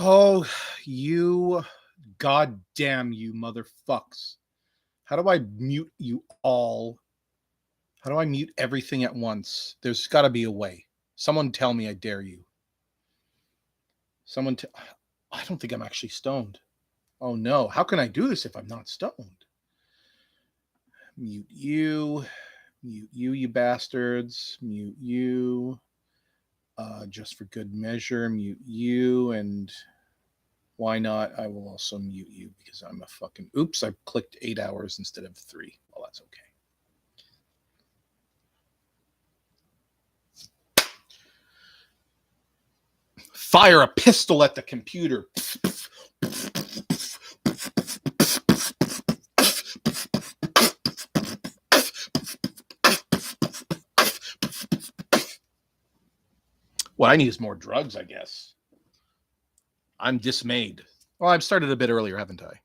Oh, you goddamn you motherfucks. How do I mute you all? How do I mute everything at once? There's got to be a way. Someone tell me, I dare you. I don't think I'm actually stoned. Oh no, how can I do this if I'm not stoned? Mute you, you bastards. Mute you. Just for good measure, mute you, and why not? I will also mute you because I'm a fucking... Oops, I clicked 8 hours instead of 3. Well, that's okay. Fire a pistol at the computer. What I need is more drugs, I guess. I'm dismayed. Well, I've started a bit earlier, haven't I?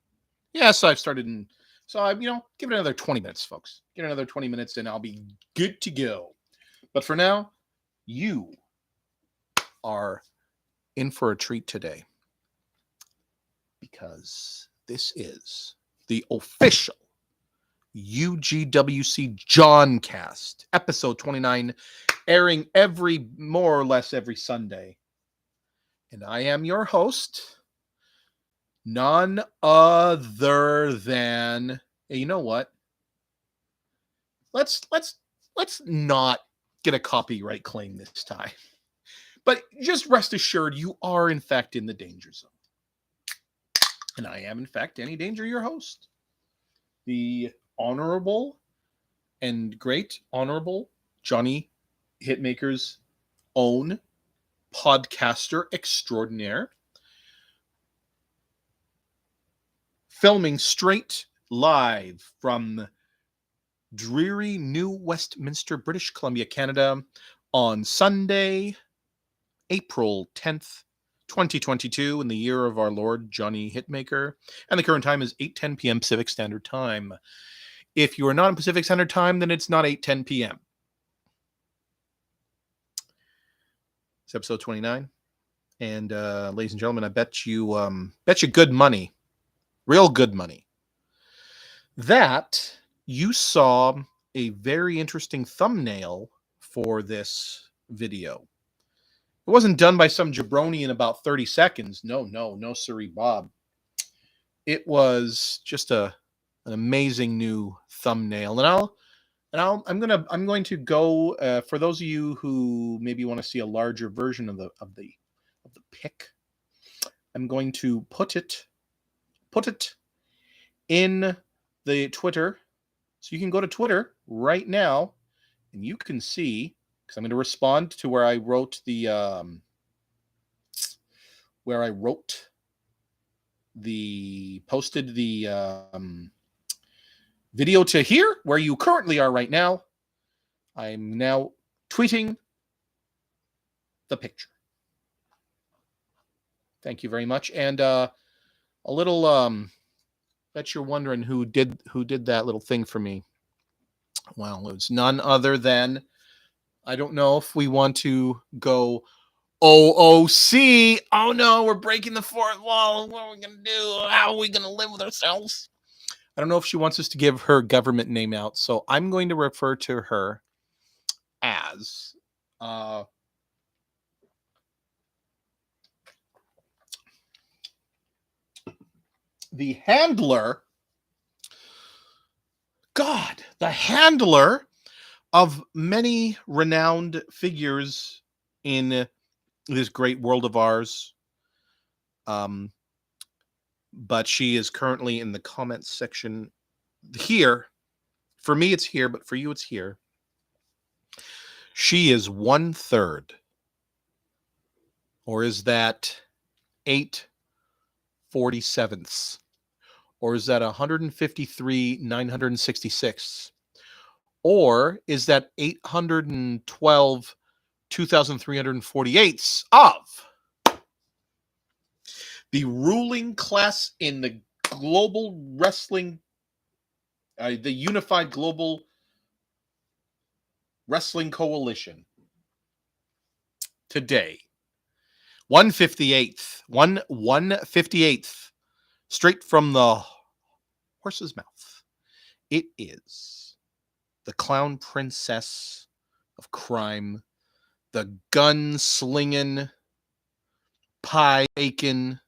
Yes, I've started in... So, give it another 20 minutes, folks. Get another 20 minutes and I'll be good to go. But for now, you are in for a treat today. Because this is the official UGWC Johncast, episode 29, airing more or less every Sunday. And I am your host, none other than... Hey, you know what? Let's not get a copyright claim this time. But just rest assured, you are in fact in the danger zone. And I am, in fact, Danny Danger, your host. The honorable and great honorable Johnny Hitmaker's own podcaster extraordinaire. Filming straight live from dreary New Westminster, British Columbia, Canada on Sunday, April 10th, 2022, in the year of our Lord Johnny Hitmaker, and the current time is 8:10 p.m. Pacific Standard Time. If you are not in Pacific Standard Time, then it's not 8:10 p.m. It's episode 29, and ladies and gentlemen, I bet you good money, real good money, that you saw a very interesting thumbnail for this video. It wasn't done by some jabroni in about 30 seconds. No, sirree, Bob. It was just an amazing new thumbnail, I'm going to go for those of you who maybe want to see a larger version of the pic. I'm going to put it in the Twitter, so you can go to Twitter right now, and you can see. I'm going to respond to where I wrote the posted the video to here, where you currently are right now. I'm now tweeting the picture. Thank you very much. And a little bet you're wondering who did that little thing for me. Well, it was none other than... I don't know if we want to go OOC. Oh no, we're breaking the fourth wall. What are we going to do? How are we going to live with ourselves? I don't know if she wants us to give her government name out, so I'm going to refer to her as the handler. The handler of many renowned figures in this great world of ours. But she is currently in the comments section here. For me, it's here, but for you, it's here. She is 1/3. Or is that 8/47? Or is that 153/966? Or is that 812 2,348 of the ruling class in the global wrestling, the Unified Global Wrestling Coalition? Today, 158th. 158th. Straight from the horse's mouth. It is the clown princess of crime, the gun-slinging, pie-baking,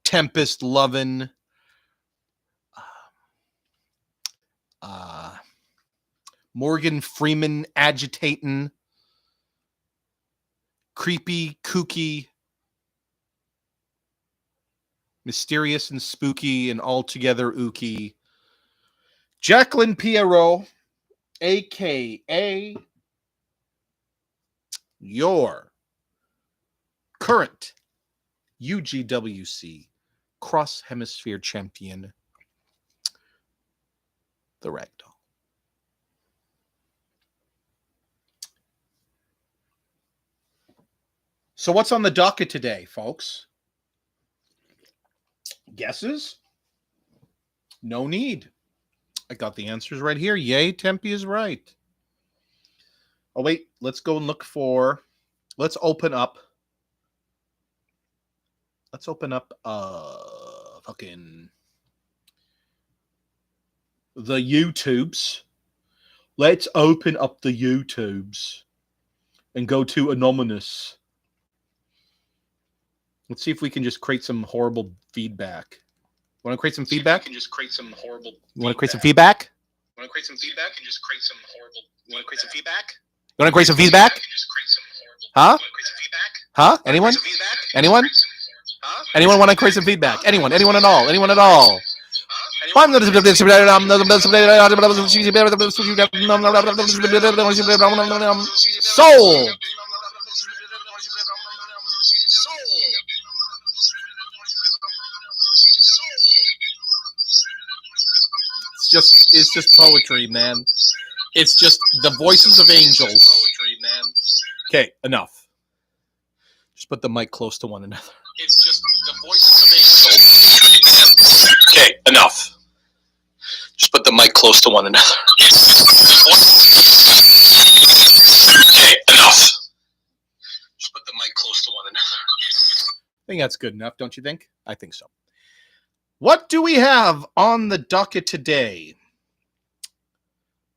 tempest-loving, Morgan Freeman agitating, creepy, kooky, mysterious and spooky and altogether ooky, Jacqueline Pierrot, a.k.a. your current UGWC Cross Hemisphere Champion, the Ragdoll. So what's on the docket today, folks? Guesses? No need. I got the answers right here. Yay, Tempe is right. Oh, wait. Let's go and look for... Let's open up fucking the YouTubes. Let's open up the YouTubes and go to Anonymous. Let's see if we can just create some horrible feedback. Want to create some feedback? You want to create some feedback? Want to create some feedback and just create some horrible... You want to create some feedback? You want to create some feedback? Huh? Huh? Anyone? Anyone? Anyone want to create some feedback? Anyone? Anyone at all? Anyone at all? Soul! It's just poetry, man. It's just the voices of angels. Okay, enough. Just put the mic close to one another. It's just the voices of angels. Okay, enough. Just put the mic close to one another. Okay, enough. Just put the mic close to one another. I think that's good enough, don't you think? I think so. What do we have on the docket today?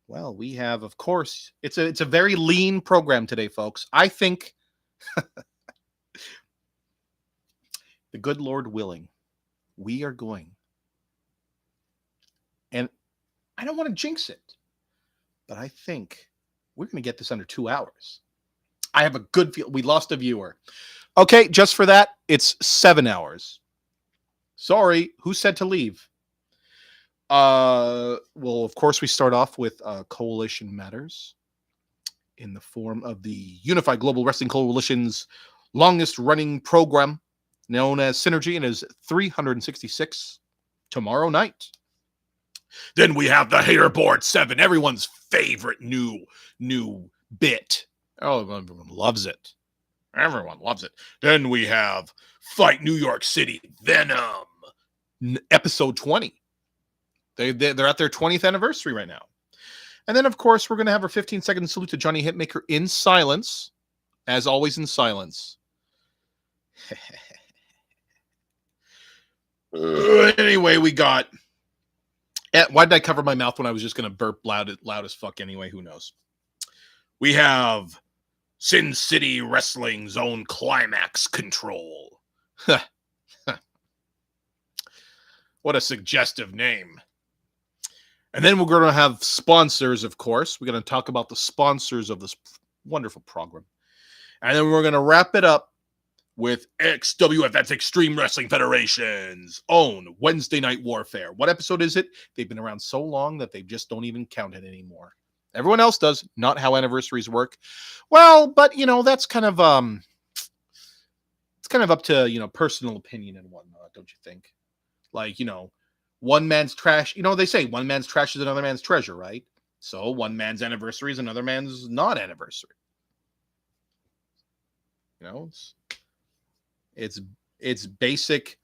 Well, we have, of course, it's a very lean program today, folks. I think the good Lord willing, we are going, and I don't want to jinx it, but I think we're going to get this under 2 hours. I have a good feel. We lost a viewer. Okay, just for that, it's 7 hours. Sorry, who said to leave? Well, of course, we start off with Coalition Matters in the form of the Unified Global Wrestling Coalition's longest-running program, known as Synergy, and is 366 tomorrow night. Then we have the HATERBOARD 7, everyone's favorite new bit. Oh, everyone loves it. Everyone loves it. Then we have Fight New York City Venom, episode 20. They're at their 20th anniversary right now. And then, of course, we're going to have our 15-second salute to Johnny Hitmaker in silence. As always, in silence. Anyway, we got... Why did I cover my mouth when I was just going to burp loud as fuck anyway? Who knows? We have Sin City Wrestling's own Climax Control. What a suggestive name. And then we're going to have sponsors, of course. We're going to talk about the sponsors of this wonderful program. And then we're going to wrap it up with XWF, that's Extreme Wrestling Federation's own Wednesday Night Warfare. What episode is it? They've been around so long that they just don't even count it anymore. Everyone else does, not how anniversaries work. Well, but, that's kind of, it's kind of up to, personal opinion and whatnot, don't you think? Like, one man's trash, they say one man's trash is another man's treasure, right? So one man's anniversary is another man's not anniversary. It's basic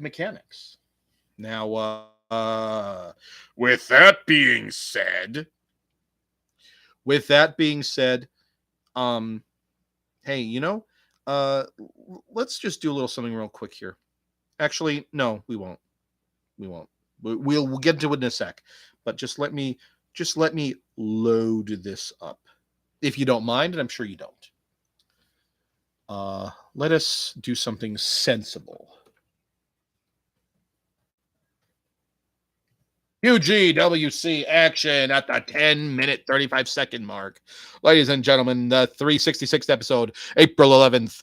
mechanics. Now, with that being said, hey, let's just do a little something real quick here. Actually, no, we won't. We won't. We'll get to it in a sec. But just let me load this up, if you don't mind, and I'm sure you don't. Let us do something sensible. UGWC action at the 10-minute, 35-second mark. Ladies and gentlemen, the 366th episode, April 11th,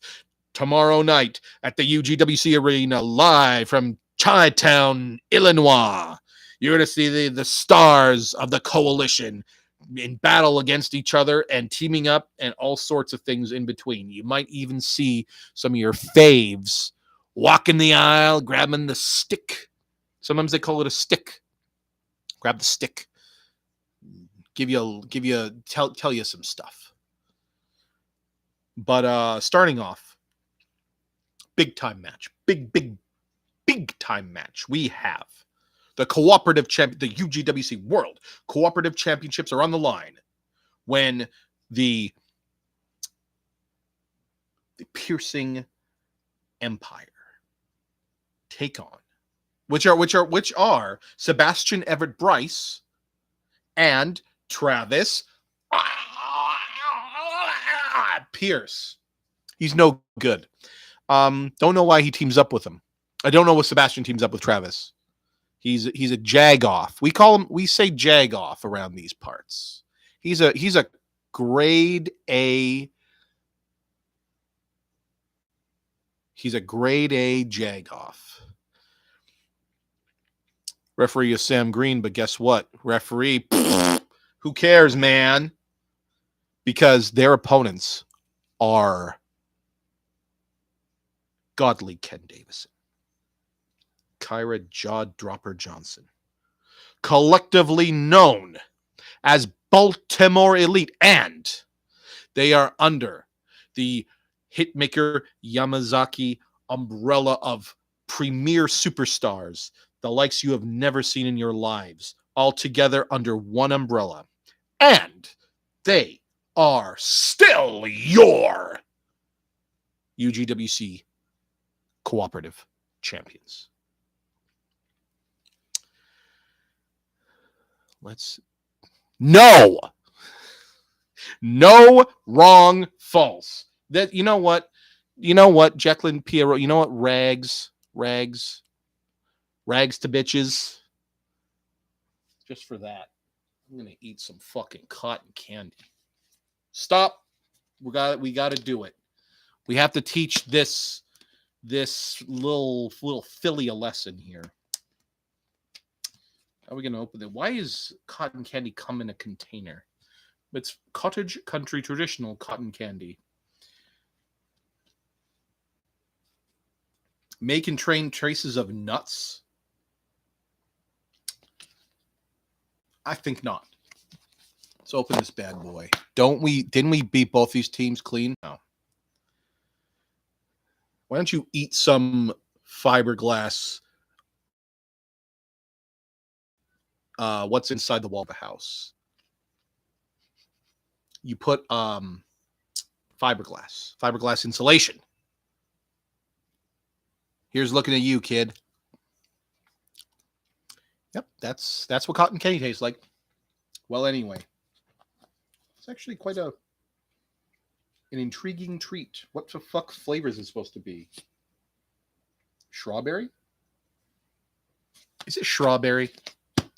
tomorrow night at the UGWC Arena, live from Chi-Town, Illinois. You're going to see the stars of the coalition in battle against each other and teaming up and all sorts of things in between. You might even see some of your faves walking the aisle, grabbing the stick. Sometimes they call it a stick. Grab the stick. Tell you some stuff. But starting off, big time match. Big time match. We have the Cooperative Champ, the UGWC World Cooperative Championships are on the line when the Piercing Empire take on, which are Sebastian Everett-Bryce and Travis Pierce. He's no good. Don't know why he teams up with him. I don't know what Sebastian teams up with Travis. He's a jag-off. We say jag-off around these parts. He's a grade A. He's a grade A jag-off. Referee is Sam Green, but guess what? Referee, who cares, man? Because their opponents are godly Ken Davison, Kyra Jaw Dropper Johnson, collectively known as Baltimore Elite, and they are under the Hitmaker Yamazaki umbrella of premier superstars, the likes you have never seen in your lives, all together under one umbrella. And they are still your UGWC Cooperative Champions. No, wrong, false. That you know what, Jacqueline Pierrot, you know what, rags to bitches. Just for that, I'm gonna eat some fucking cotton candy. Stop. We got to do it. We have to teach this little Philly a lesson here. How are we going to open it? Why is cotton candy come in a container? It's cottage country traditional cotton candy. Make and train traces of nuts? I think not. Let's open this bad boy. Didn't we beat both these teams clean? No. Why don't you eat some fiberglass? What's inside the wall of the house? You put fiberglass insulation. Here's looking at you, kid. Yep, that's what cotton candy tastes like. Well, anyway, it's actually quite an intriguing treat. What the fuck flavor is it supposed to be? Strawberry? Is it strawberry?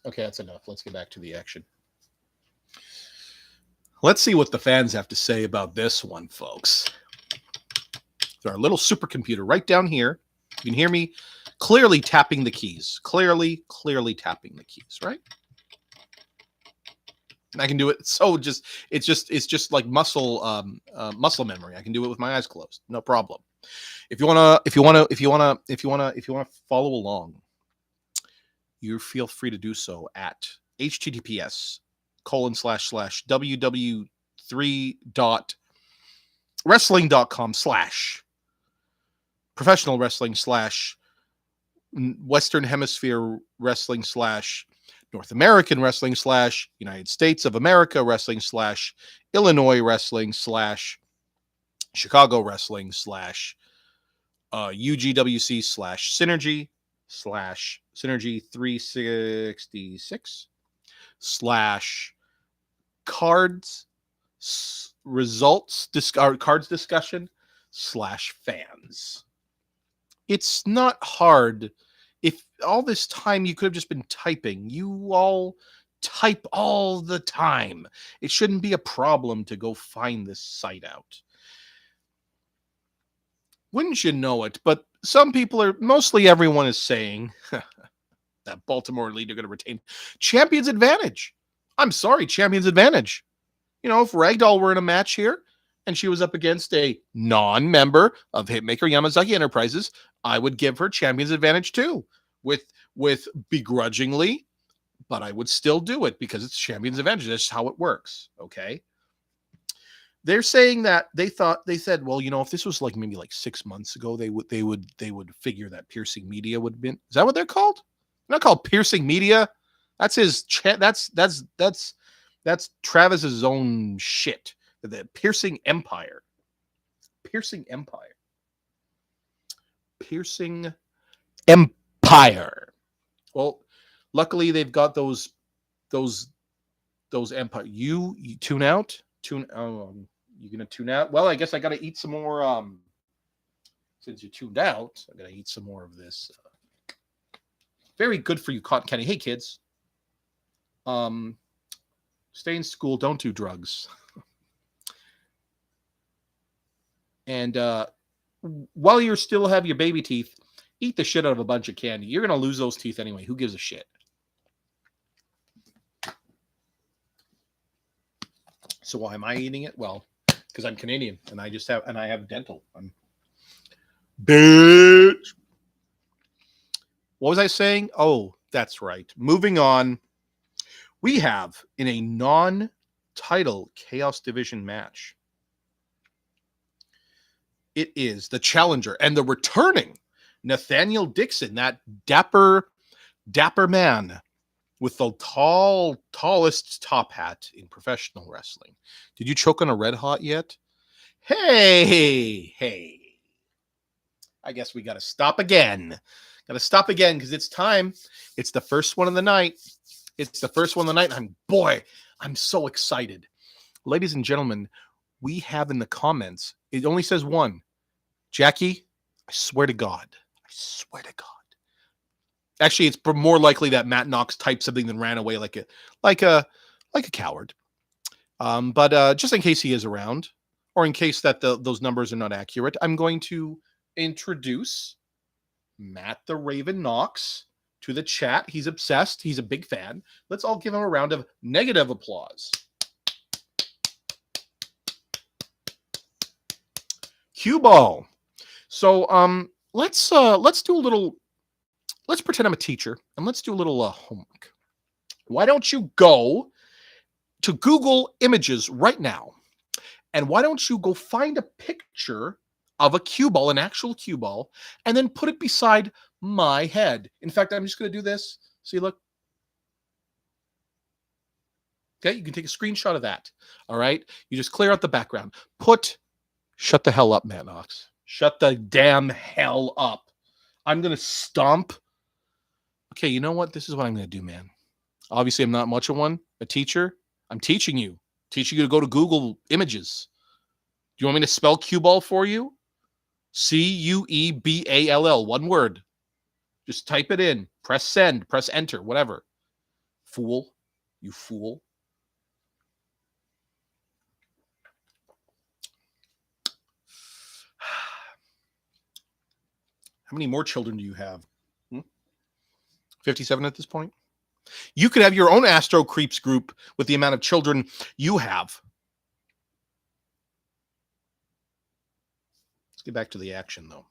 Okay, that's enough. Let's get back to the action. Let's see what the fans have to say about this one, folks. There's our little supercomputer right down here. You can hear me clearly tapping the keys. Clearly tapping the keys, right? And I can do it. So it's just like muscle memory. I can do it with my eyes closed. No problem. If you wanna follow along, you feel free to do so at https://www.wrestling.com/professional wrestling/ Western Hemisphere Wrestling / North American Wrestling / United States of America Wrestling / Illinois Wrestling / Chicago Wrestling / UGWC / Synergy / Synergy 366 / cards results cards discussion / fans. It's not hard. If all this time you could have just been typing, you all type all the time. It shouldn't be a problem to go find this site out. Wouldn't you know it? But some people are, mostly everyone is saying that Baltimore Elite are going to retain Champion's Advantage. I'm sorry, Champion's Advantage. You know, if Rydell were in a match here and she was up against a non-member of Hitmaker Yamazaki Enterprises, I would give her Champion's Advantage too, with begrudgingly, but I would still do it because it's Champion's Advantage. That's how it works. Okay. They're saying that they said, well, you know, if this was like maybe like 6 months ago, they would figure that Piercing Media would have been. Is that what they're called? They're not called Piercing Media. That's that's Travis's own shit. The Piercing Empire. Piercing Empire. Piercing Empire. Well, luckily they've got those Empire. You tune out. You're gonna tune out. Well, I guess I gotta eat some more. Since you tuned out, I gotta eat some more of this. Very good for you, cotton candy. Hey, kids. Stay in school. Don't do drugs. And while you still have your baby teeth, eat the shit out of a bunch of candy. You're gonna lose those teeth anyway. Who gives a shit? So why am I eating it? Well, because I'm Canadian and I have dental. Bitch. What was I saying? Oh, that's right. Moving on. We have in a non-title Chaos Division match. It is the challenger and the returning Nathaniel Dixon, that dapper man with the tallest top hat in professional wrestling. Did you choke on a Red Hot yet? Hey. I guess we got to stop again. Because it's time. It's the first one of the night. I'm so excited. Ladies and gentlemen, we have in the comments, it only says one. Jackie, I swear to God. Actually, it's more likely that Matt Knox typed something and ran away like a coward. But just in case he is around, or in case that those numbers are not accurate, I'm going to introduce Matt the Raven Knox to the chat. He's obsessed. He's a big fan. Let's all give him a round of negative applause. Cue ball. So let's do a little. Let's pretend I'm a teacher and let's do a little homework. Why don't you go to Google Images right now, and why don't you go find a picture of a cue ball, an actual cue ball, and then put it beside my head. In fact, I'm just going to do this. See, look. Okay, you can take a screenshot of that. All right, you just clear out the background. Shut the hell up, Matt Knox. Shut the damn hell up. I'm going to stomp. Okay, you know what? This is what I'm going to do, man. Obviously, I'm not much of one, a teacher. I'm teaching you to go to Google Images. Do you want me to spell cue ball for you? Cueball, one word. Just type it in. Press send. Press enter. Whatever. Fool. You fool. How many more children do you have? 57 at this point? You could have your own Astro Creeps group with the amount of children you have. Let's get back to the action, though.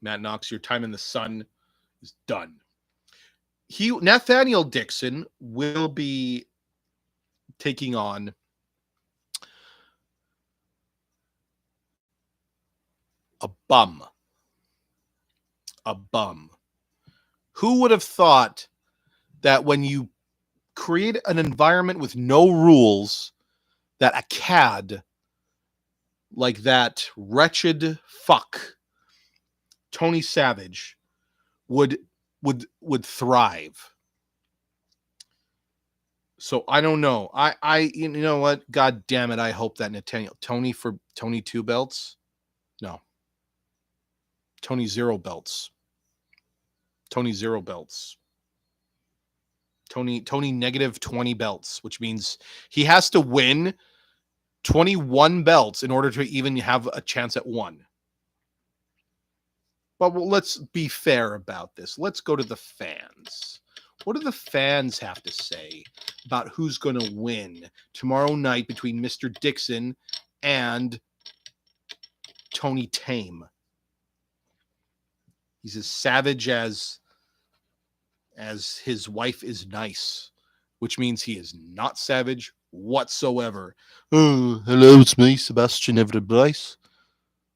Matt Knox, your time in the sun is done. Nathaniel Dixon will be taking on a bum. Who would have thought that when you create an environment with no rules, that a CAD like that wretched fuck, Tony Savage, would thrive. So I don't know. You know what? God damn it. I hope that Tony 2 belts. No. Tony 0 belts. Tony 0 belts. Tony negative 20 belts, which means he has to win 21 belts in order to even have a chance at 1. But let's be fair about this. Let's go to the fans. What do the fans have to say about who's going to win tomorrow night between Mr. Dixon and Tony Tame? He's as savage as his wife is nice, which means he is not savage whatsoever. Oh, hello, it's me, Sebastian Everett-Bryce.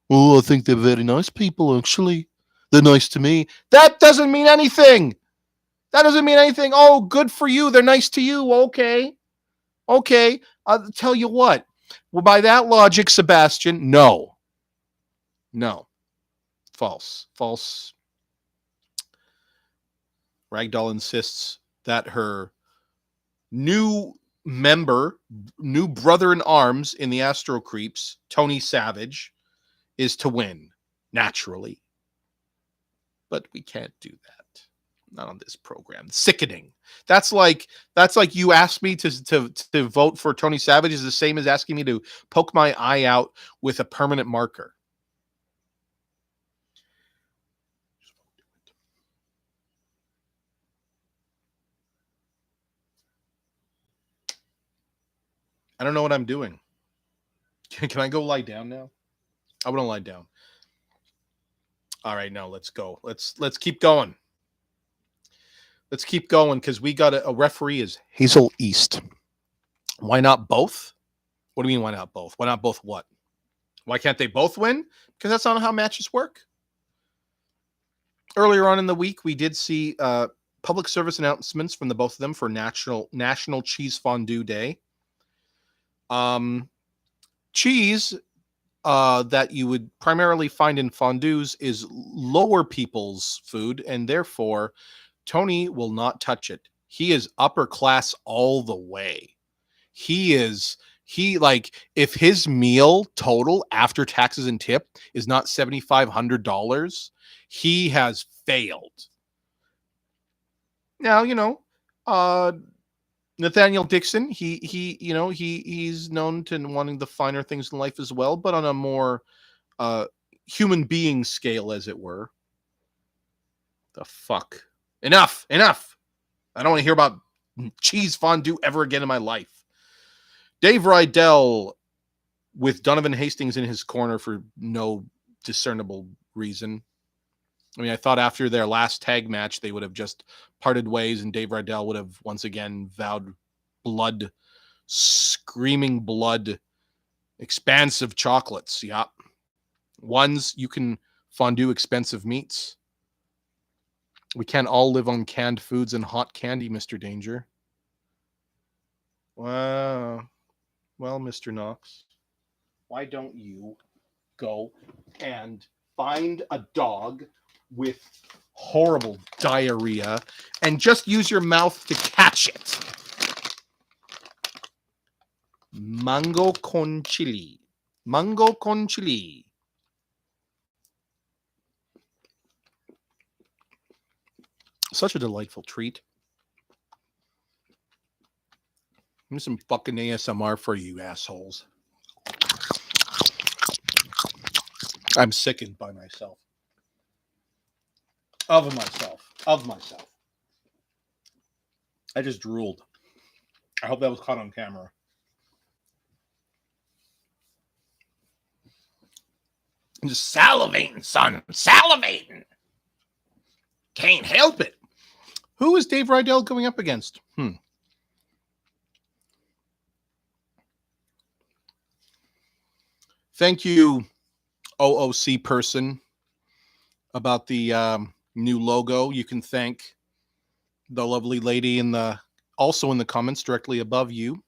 Oh, I think they're very nice people, actually. They're nice to me. That doesn't mean anything. That doesn't mean anything. Oh, good for you. They're nice to you. Okay. I'll tell you what. Well, by that logic, Sebastian, no. False. Rydell insists that her new brother in arms in the Astro Creeps, Tony Savage, is to win, naturally. But we can't do that. Not on this program. Sickening. That's like you asked me to vote for Tony Savage is the same as asking me to poke my eye out with a permanent marker. I don't know what I'm doing. Can I go lie down now? I want to lie down. All right, now let's go. Let's keep going. Let's keep going because we got a referee is Hazel East. Why not both? What do you mean, why not both? Why not both what? Why can't they both win? Because that's not how matches work. Earlier on in the week, we did see public service announcements from the both of them for National Cheese Fondue Day. Cheese that you would primarily find in fondues is lower people's food, and therefore Tony will not touch it. He is upper class all the way. If his meal total after taxes and tip is not $7,500, he has failed. Now, Nathaniel Dixon, he's known to wanting the finer things in life as well, but on a more human being scale, as it were. The fuck. Enough. I don't want to hear about cheese fondue ever again in my life. Dave Rydell with Donovan Hastings in his corner for no discernible reason. I mean, I thought after their last tag match, they would have just parted ways and Dave Rydell would have once again vowed blood, screaming blood, expansive chocolates. Yeah. Ones you can fondue expensive meats. We can't all live on canned foods and hot candy, Mr. Danger. Wow. Well, Mr. Knox, why don't you go and find a dog with horrible diarrhea and just use your mouth to catch it? Mango con chili. Such a delightful treat. Here's some fucking ASMR for you assholes. I'm sickened by myself. Of myself. I just drooled. I hope that was caught on camera. I'm just salivating, son. Salivating. Can't help it. Who is Dave Rydell going up against? Thank you, OOC person, about the new logo. You can thank the lovely lady also in the comments directly above you.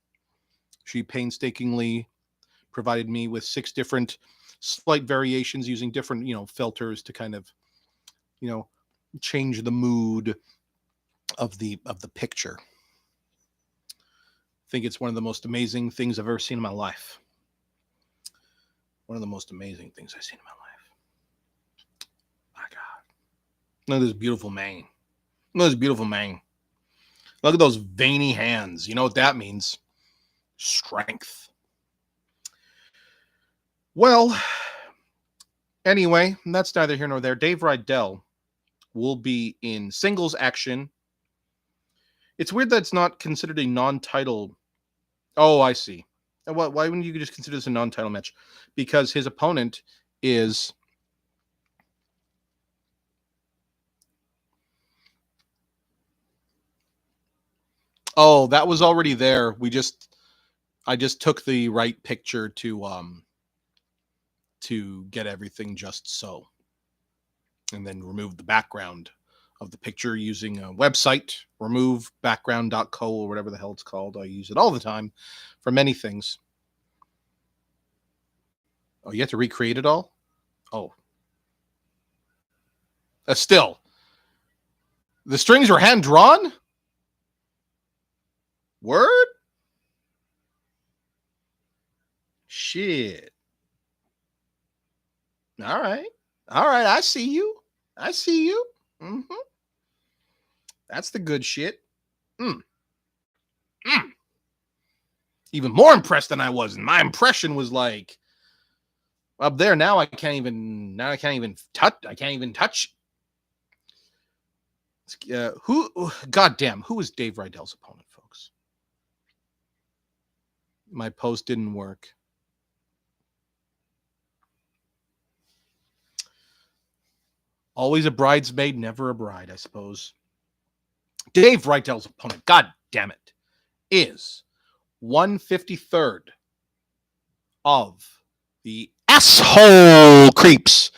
She painstakingly provided me with 6 different slight variations using different, filters to kind of, change the mood of the picture. I think it's one of the most amazing things I've ever seen in my life. One of the most amazing things I've seen in my life. My God. Look at this beautiful mane. Look at this beautiful mane. Look at those veiny hands. You know what that means? Strength. Well, anyway, that's neither here nor there. Dave Rydell will be in singles action. It's weird that it's not considered a non-title. Oh, I see. Why wouldn't you just consider this a non-title match? Because his opponent is... Oh, that was already there. I just took the right picture to get everything just so. And then remove the background of the picture using a website, removebackground.co or whatever the hell it's called. I use it all the time for many things. Oh, you have to recreate it all? Oh. Still. The strings were hand-drawn? Word? Shit. All right. I see you. Mm-hmm. That's the good shit. Even more impressed than I was. And my impression was like up there. Now I can't even touch. Goddamn, who was Dave Rydell's opponent, folks? My post didn't work. Always a bridesmaid, never a bride, I suppose. Dave Rydell's opponent, god damn it, is 153rd of the asshole creeps.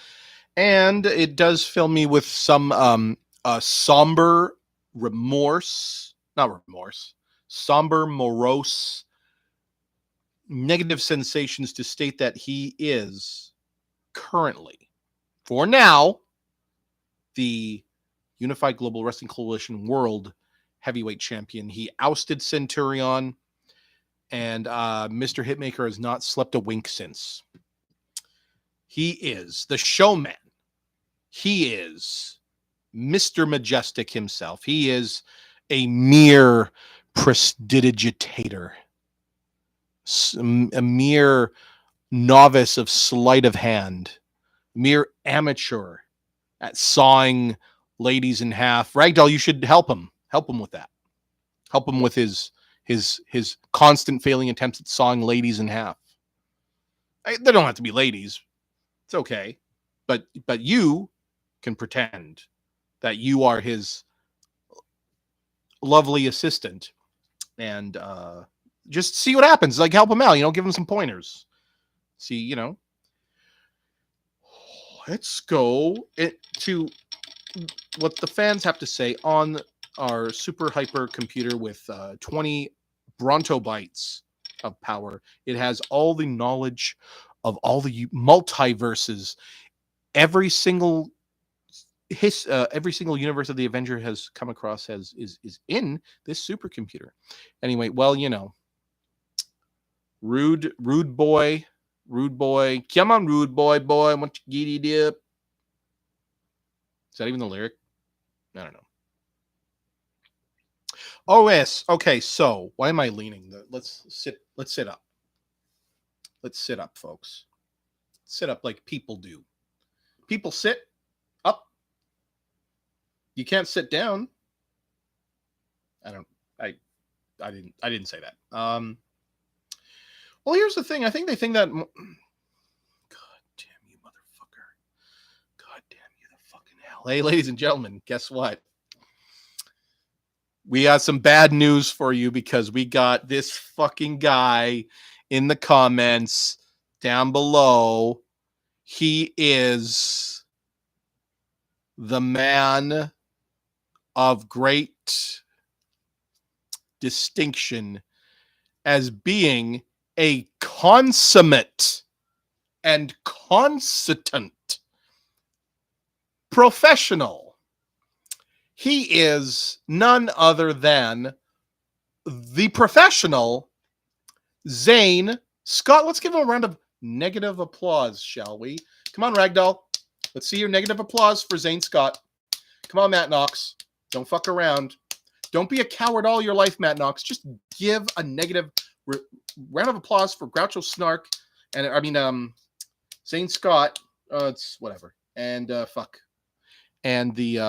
And it does fill me with some somber morose, negative sensations to state that he is currently, for now, the Unified Global Wrestling Coalition World Heavyweight Champion. He ousted Centurion, and Mr. Hitmaker has not slept a wink since. He is the showman. He is Mr. Majestic himself. He is a mere prestidigitator, a mere novice of sleight of hand, mere amateur at sawing ladies in half. Rydell, you should help him. Help him with that. Help him with his constant failing attempts at sawing ladies in half. They don't have to be ladies. It's okay. But you can pretend that you are his lovely assistant and just see what happens. Like, help him out, give him some pointers. See, let's go to what the fans have to say on our super hyper computer with 20 Bronto bytes of power. It has all the knowledge of all the multiverses. Every single universe of the Avenger has come across is in this supercomputer. Anyway, well, rude boy. Come on, rude boy, I want to giddy dip. Is that even the lyric? I don't know. Oh, yes. Okay, so why am I leaning? Let's sit up. Let's sit up, folks. Sit up like people do. People sit up. You can't sit down. I didn't say that. Well, here's the thing. I think they think that... God damn you, motherfucker. God damn you, the fucking hell. Hey, ladies and gentlemen, guess what? We got some bad news for you because we got this fucking guy in the comments down below. He is the man of great distinction as being a consummate and constant professional. He is none other than the professional Zane Scott. Let's give him a round of negative applause, shall we? Come on, Ragdoll. Let's see your negative applause for Zane Scott. Come on, Matt Knox. Don't fuck around. Don't be a coward all your life, Matt Knox. Just give a negative round of applause for Groucho Snark. And Zane Scott. It's whatever. And fuck. And the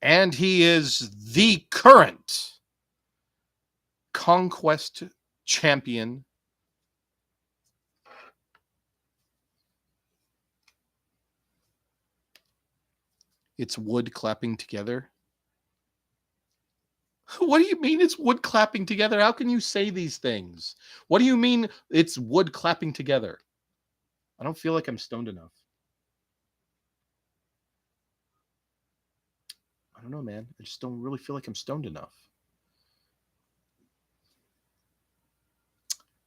and he is the current Conquest champion. It's wood clapping together. What do you mean it's wood clapping together? How can you say these things? What do you mean it's wood clapping together? I don't feel like I'm stoned enough. I don't know, man. I just don't really feel like I'm stoned enough.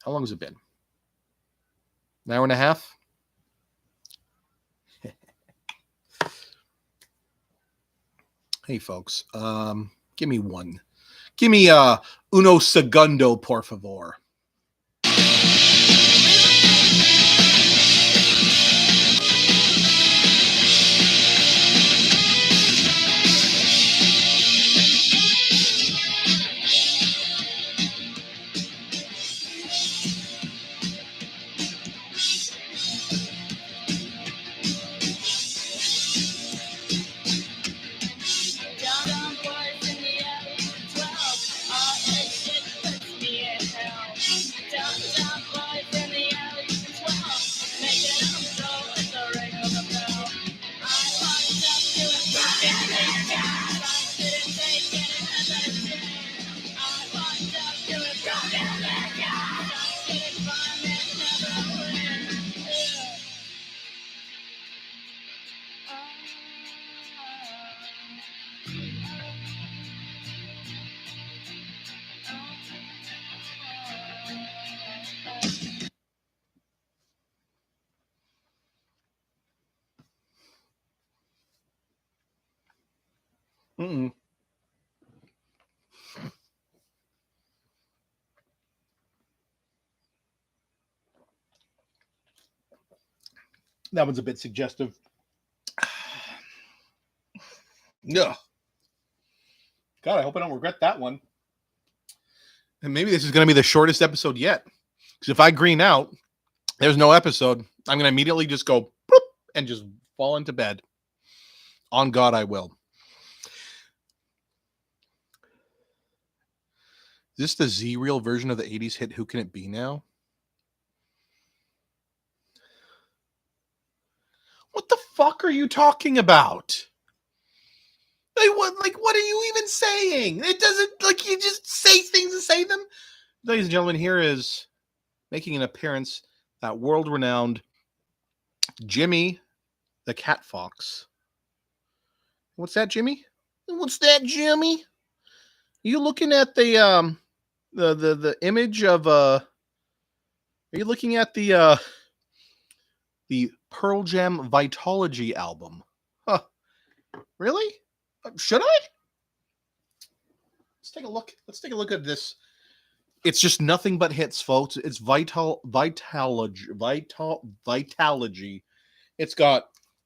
How long has it been? An hour and a half? Hey, folks. Give me one. Give me uno segundo, por favor. That one's a bit suggestive. No. God, I hope I don't regret that one. And maybe this is going to be the shortest episode yet. Because if I green out, there's no episode. I'm going to immediately just go boop, and just fall into bed. On God, I will. Is this the Z-Real version of the 80s hit Who Can It Be Now? What the fuck are you talking about? What are you even saying? It doesn't, you just say things and say them. Ladies and gentlemen, here is making an appearance that world-renowned Jimmy the Cat Fox. What's that, Jimmy? What's that, Jimmy? Are you looking at the image of Are you looking at the Pearl Jam Vitology album? Huh. Really? Should I? Let's take a look. Let's take a look at this. It's just nothing but hits, folks. It's Vitology.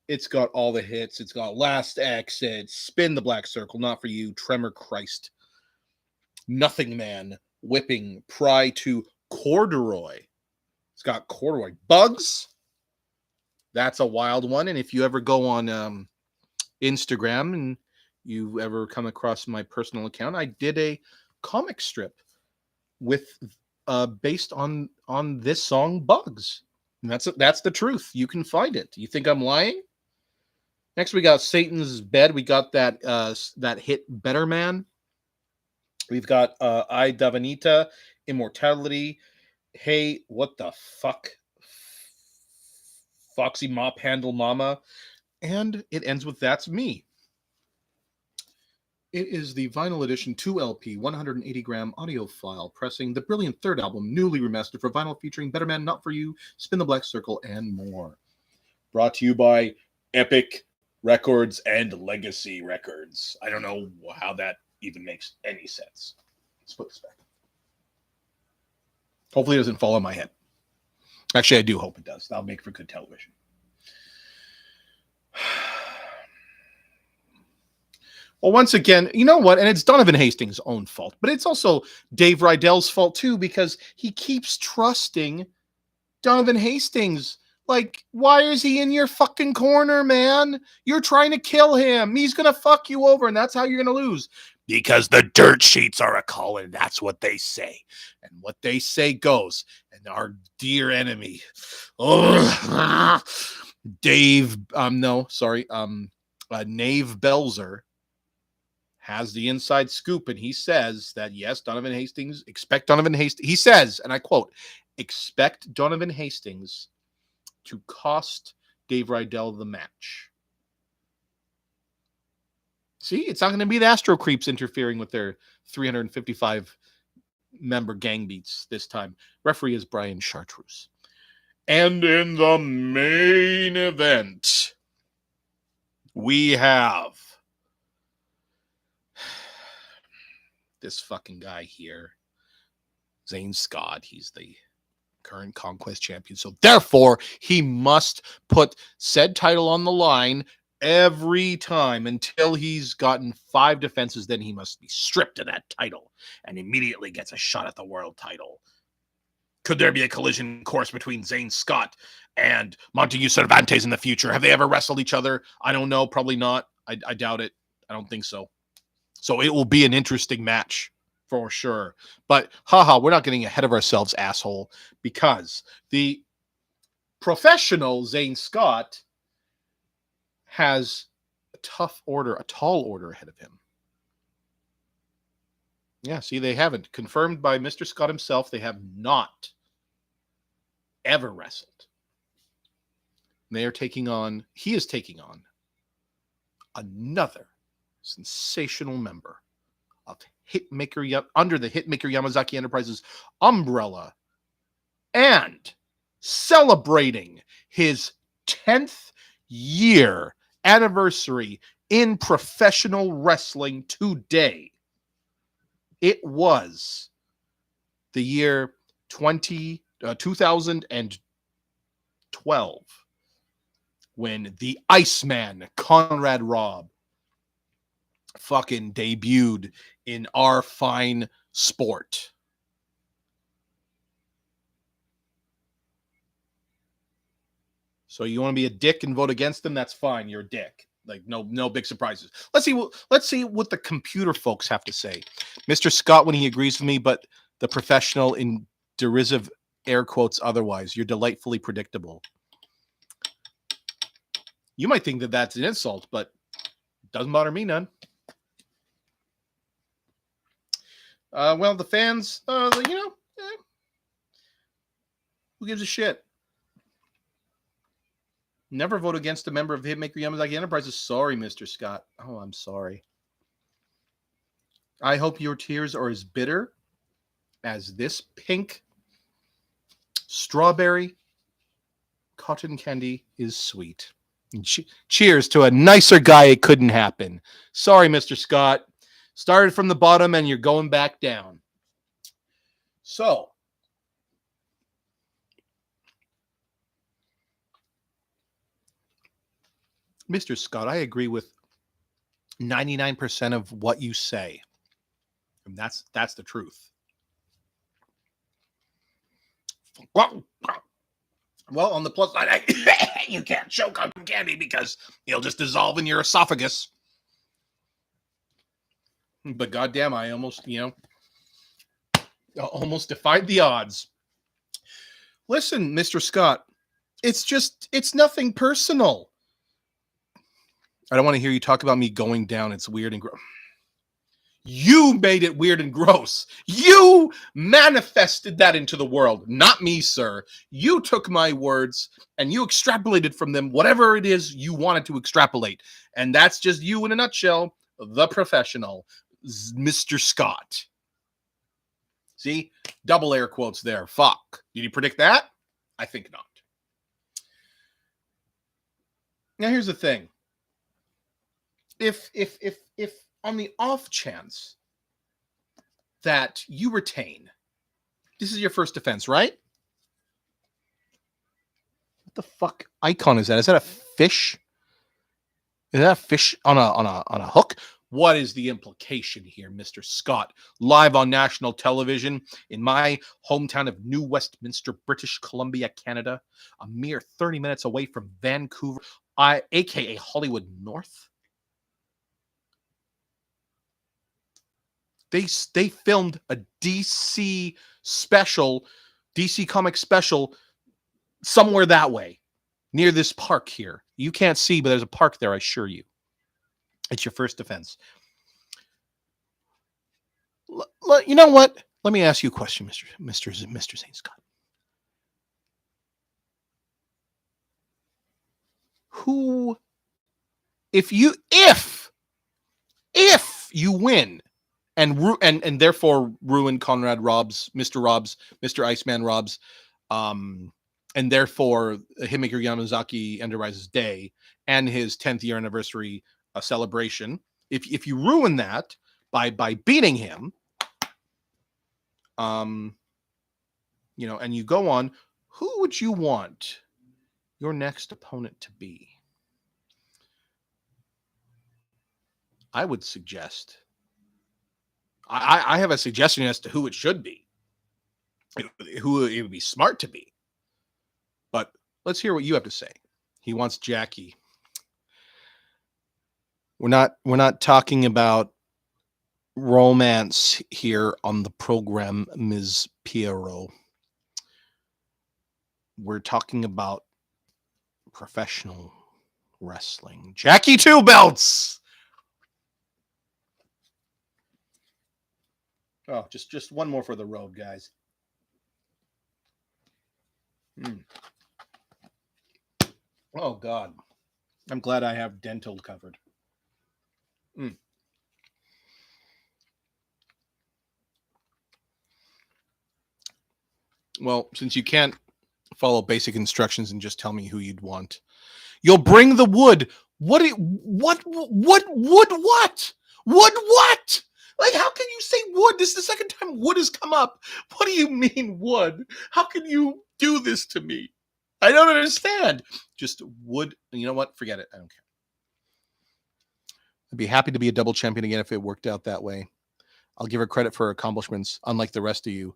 It's got all the hits. It's got Last Exit, Spin the Black Circle, Not For You, Tremor Christ, Nothing Man, Whipping, Pry to Corduroy. It's got Corduroy. Bugs. That's a wild one. And if you ever go on Instagram and you ever come across my personal account, I did a comic strip with based on this song, Bugs. And that's the truth. You can find it. You think I'm lying? Next, we got Satan's Bed. We got that hit Better Man. We've got I Davanita, Immortality. Hey, what the fuck? Foxy Mop Handle Mama. And it ends with That's Me. It is the vinyl edition 2LP 180-gram audio file pressing the brilliant third album, newly remastered for vinyl, featuring Better Man, Not For You, Spin the Black Circle, and more. Brought to you by Epic Records and Legacy Records. I don't know how that even makes any sense. Let's put this back. Hopefully it doesn't fall on my head. Actually, I do hope it does. That'll make for good television. Well, once again, you know what? And it's Donovan Hastings' own fault, but it's also Dave Rydell's fault too, because he keeps trusting Donovan Hastings. Like, why is he in your fucking corner, man? You're trying to kill him. He's going to fuck you over, and that's how you're going to lose. Because the dirt sheets are a-calling. That's what they say. And what they say goes. And our dear enemy, Nave Belzer, has the inside scoop, and he says that, yes, Donovan Hastings, expect Donovan Hastings. He says, and I quote, expect Donovan Hastings to cost Dave Rydell the match. See, it's not going to be the Astro Creeps interfering with their 355-member gang beats this time. Referee is Brian Chartreuse. And in the main event, we have this fucking guy here, Zane Scott. He's the current Conquest champion. So therefore, he must put said title on the line every time until he's gotten 5 defenses. Then he must be stripped of that title and immediately gets a shot at the world title. Could there be a collision course between Zane Scott and Montague Cervantes in the future? Have they ever wrestled each other? I don't know. Probably not. I doubt it. I don't think so. So it will be an interesting match for sure. But we're not getting ahead of ourselves, asshole, because the professional Zane Scott has a tall order ahead of him. Yeah, see, they haven't. Confirmed by Mr. Scott himself, they have not ever wrestled. He is taking on another sensational member of Hitmaker, under the Hitmaker Yamazaki Enterprises umbrella, and celebrating his 10th year anniversary in professional wrestling today. It was the year 2012 when the Iceman, Konrad Raab, fucking debuted in our fine sport. So you want to be a dick and vote against them? That's fine. You're a dick. Like, no big surprises. Let's see what the computer folks have to say. Mr. Scott, when he agrees with me, but the professional in derisive air quotes otherwise. You're delightfully predictable. You might think that that's an insult, but it doesn't bother me none. Well, the fans, who gives a shit? Never vote against a member of Hitmaker Yamazaki Enterprises. Sorry, Mr. Scott. Oh, I'm sorry. I hope your tears are as bitter as this pink strawberry cotton candy is sweet. And cheers to a nicer guy. It couldn't happen. Sorry, Mr. Scott. Started from the bottom and you're going back down. So, Mr. Scott, I agree with 99% of what you say. And that's the truth. Well, on the plus side, you can't choke cotton candy because it'll just dissolve in your esophagus. But goddamn, I almost defied the odds. Listen, Mr. Scott, it's nothing personal. I don't want to hear you talk about me going down. It's weird and gross. You made it weird and gross. You manifested that into the world, not me, sir. You took my words and you extrapolated from them whatever it is you wanted to extrapolate. And that's just you in a nutshell. the professional, Mr. Scott. See? Double air quotes there. Fuck. Did you predict that? I think not. Now here's the thing. If on the off chance that you retain, this is your first defense, right? What the fuck icon is that? Is that a fish? Is that a fish on a hook? What is the implication here, Mr. Scott? Live on national television in my hometown of New Westminster, British Columbia, Canada, a mere 30 minutes away from Vancouver, aka Hollywood North. They filmed a DC special, DC comic special somewhere that way, near this park here. You can't see, but there's a park there, I assure you. It's your first defense. You know what? Let me ask you a question, Mr. Zane Scott. Who, if you win and therefore ruin Konrad Raab's, Mr. Iceman Raab's, and therefore Hitmaker Yamazaki Enterprises Day and his 10th year anniversary celebration, if you ruin that by beating him, and you go on, who would you want your next opponent to be? I would suggest, I have a suggestion as to who it should be, who it would be smart to be. But let's hear what you have to say. He wants Jackie. We're not talking about romance here on the program, Ms. Pierrot. We're talking about professional wrestling. Jackie 2 belts. Oh, just one more for the road, guys. Oh, God. I'm glad I have dental covered. Well, since you can't follow basic instructions and just tell me who you'd want, you'll bring the wood. What? Like, how can you say wood? This is the second time wood has come up. What do you mean wood? How can you do this to me? I don't understand. Just wood. You know what? Forget it. I don't care. I'd be happy to be a double champion again if it worked out that way. I'll give her credit for her accomplishments, unlike the rest of you.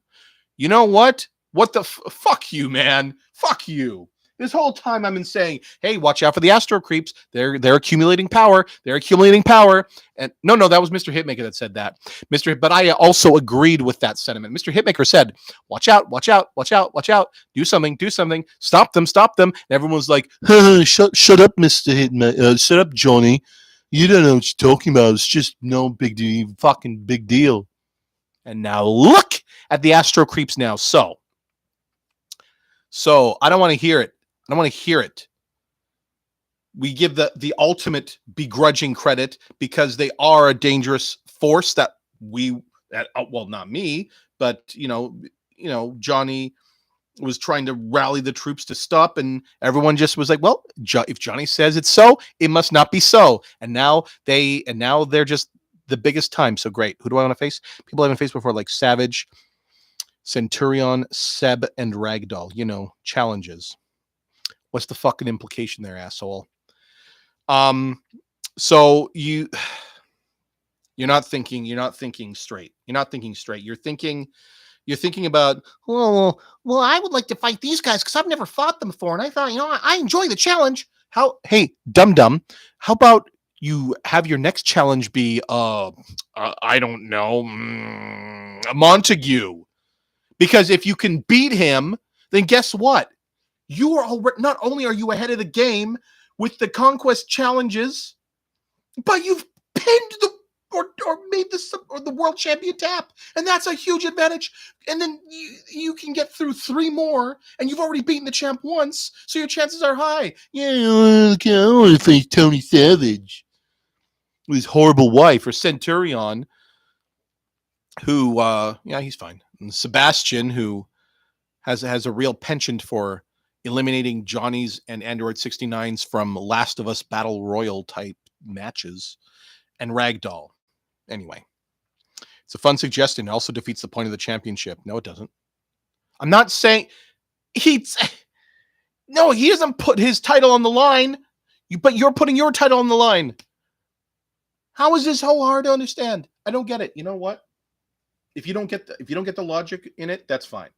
You know what? What the fuck you, man? Fuck you. This whole time I've been saying, hey, watch out for the Astro Creeps. They're accumulating power. They're accumulating power. And no, that was Mr. Hitmaker that said that. But I also agreed with that sentiment. Mr. Hitmaker said, watch out. Do something. Stop them. And everyone was like, shut up, Mr. Hitmaker. Shut up, Johnny. You don't know what you're talking about. It's just no big deal. Fucking big deal. And now look at the Astro Creeps now. So I don't want to hear it. We give the ultimate begrudging credit because they are a dangerous force that not me, but Johnny was trying to rally the troops to stop, and everyone just was like, well, if Johnny says it's so, it must not be so. And now they're just the biggest time. So great. Who do I want to face? People I haven't faced before, like Savage, Centurion, Seb, and Ragdoll. Challenges. What's the fucking implication there, asshole? So you're not thinking straight. You're thinking about, well, I would like to fight these guys because I've never fought them before, and I thought, I enjoy the challenge. Hey, dum-dum, how about you have your next challenge be, I don't know, Montague? Because if you can beat him, then guess what? You are already, not only are you ahead of the game with the Conquest challenges, but you've pinned or made the world champion tap, and that's a huge advantage. And then you can get through 3 more, and you've already beaten the champ once, so your chances are high. Yeah, I want to face Tony Savage. his horrible wife, or Centurion, who, yeah, he's fine. And Sebastian, who has a real penchant for eliminating Johnny's and Android 69s from Last of Us Battle Royal type matches, and Ragdoll. Anyway, it's a fun suggestion. It also defeats the point of the championship. No, it doesn't. I'm not saying he doesn't put his title on the line. But you're putting your title on the line. How is this so hard to understand? I don't get it. You know what? If you don't get the logic in it, that's fine.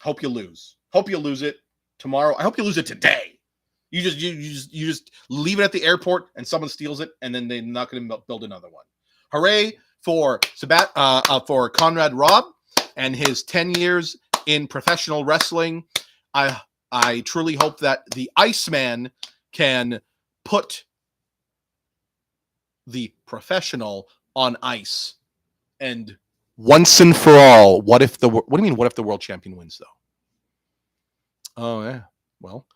Hope you lose. Hope you lose it tomorrow. I hope you lose it today. You just leave it at the airport and someone steals it, and then they're not going to build another one. Hooray for Konrad Raab and his 10 years in professional wrestling. I truly hope that the Iceman can put the professional on ice. And once and for all, what do you mean, what if the world champion wins, though? Oh, yeah. Well,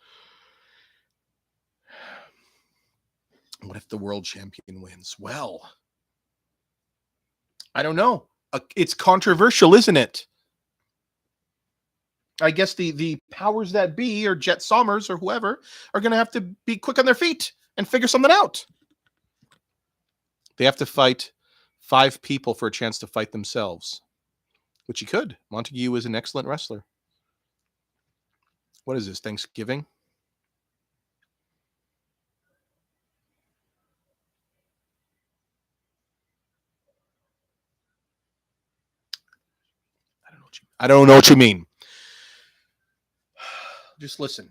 what if the world champion wins? Well, I don't know. It's controversial, isn't it? I guess the powers that be, or Jet Sommers or whoever, are going to have to be quick on their feet and figure something out. They have to fight 5 people for a chance to fight themselves, which he could. Montague is an excellent wrestler. What is this, Thanksgiving? I don't know what you mean. Just listen.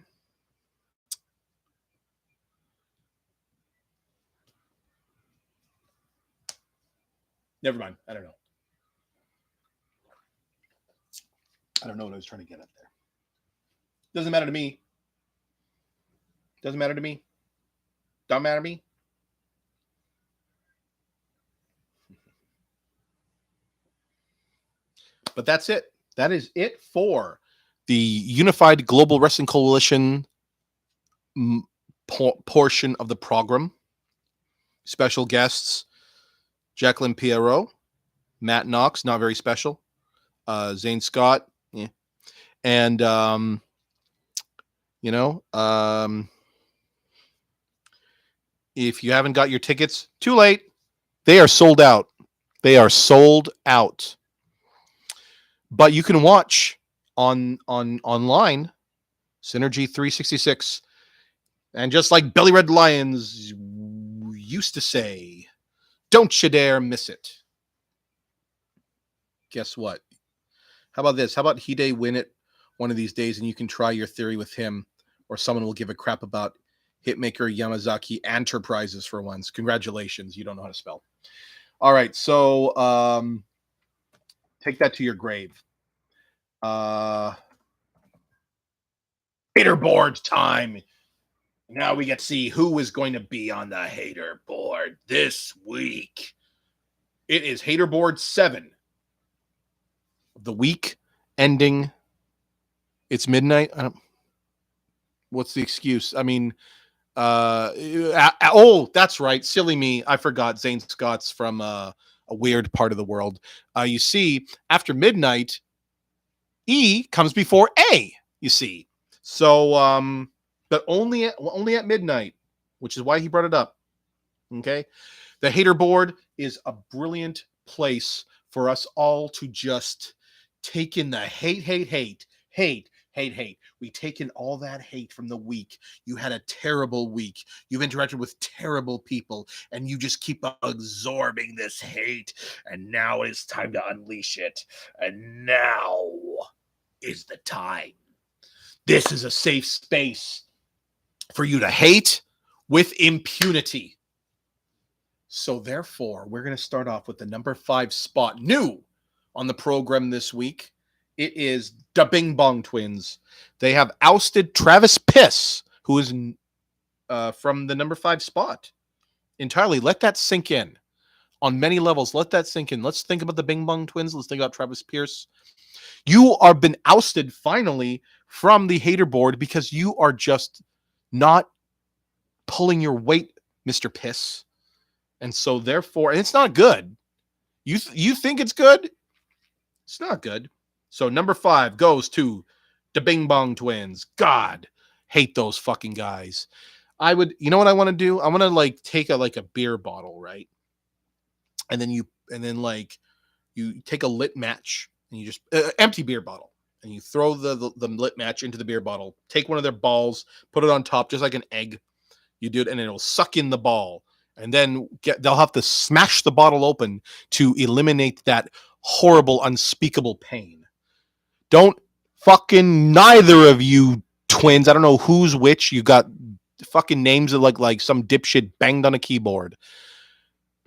Never mind. I don't know. I don't know what I was trying to get at there. Doesn't matter to me. Doesn't matter to me. Don't matter to me. But that's it. That is it for the Unified Global Wrestling Coalition portion of the program. Special guests: Jacqueline Pierrot, Matt Knox, not very special, Zane Scott, yeah. And if you haven't got your tickets, too late. They are sold out. They are sold out. But you can watch on online Synergy 366. And just like Belly Red Lions used to say, don't you dare miss it. Guess what? How about this? How about Hide win it one of these days and you can try your theory with him, or someone will give a crap about Hitmaker Yamazaki Enterprises for once. Congratulations. You don't know how to spell. All right. So take that to your grave. Haterboard time. Now we get to see who is going to be on the hater board this week. It is Haterboard 7. The week ending. It's midnight. What's the excuse? I mean, oh, that's right. Silly me. I forgot Zane Scott's from a weird part of the world. You see, after midnight, E comes before A, you see. So, but only at midnight, which is why he brought it up. Okay. The hater board is a brilliant place for us all to just take in the hate. We take in all that hate from the week. You had a terrible week. You've interacted with terrible people, and you just keep absorbing this hate. And now it's time to unleash it. And now is the time. This is a safe space for you to hate with impunity. So therefore, we're going to start off with the number 5 spot new on the program this week. It is the Bing Bong Twins. They have ousted Travis Piss, who is from the number 5 spot entirely. Let that sink in on many levels. Let that sink in. Let's think about the Bing Bong Twins. Let's think about Travis Pierce. You are been ousted finally from the hater board because you are just not pulling your weight, Mr. Piss. And so therefore, and it's not good. You think it's good? It's not good. So number 5 goes to the Bing Bong Twins. God, hate those fucking guys. I would, you know what I want to do? I want to like take a beer bottle, right? And then you take a lit match and you just empty beer bottle and you throw the lit match into the beer bottle. Take one of their balls, put it on top just like an egg. You do it and it'll suck in the ball. And then they'll have to smash the bottle open to eliminate that horrible, unspeakable pain. Don't fucking, neither of you twins, I don't know who's which, you got fucking names of like some dipshit banged on a keyboard,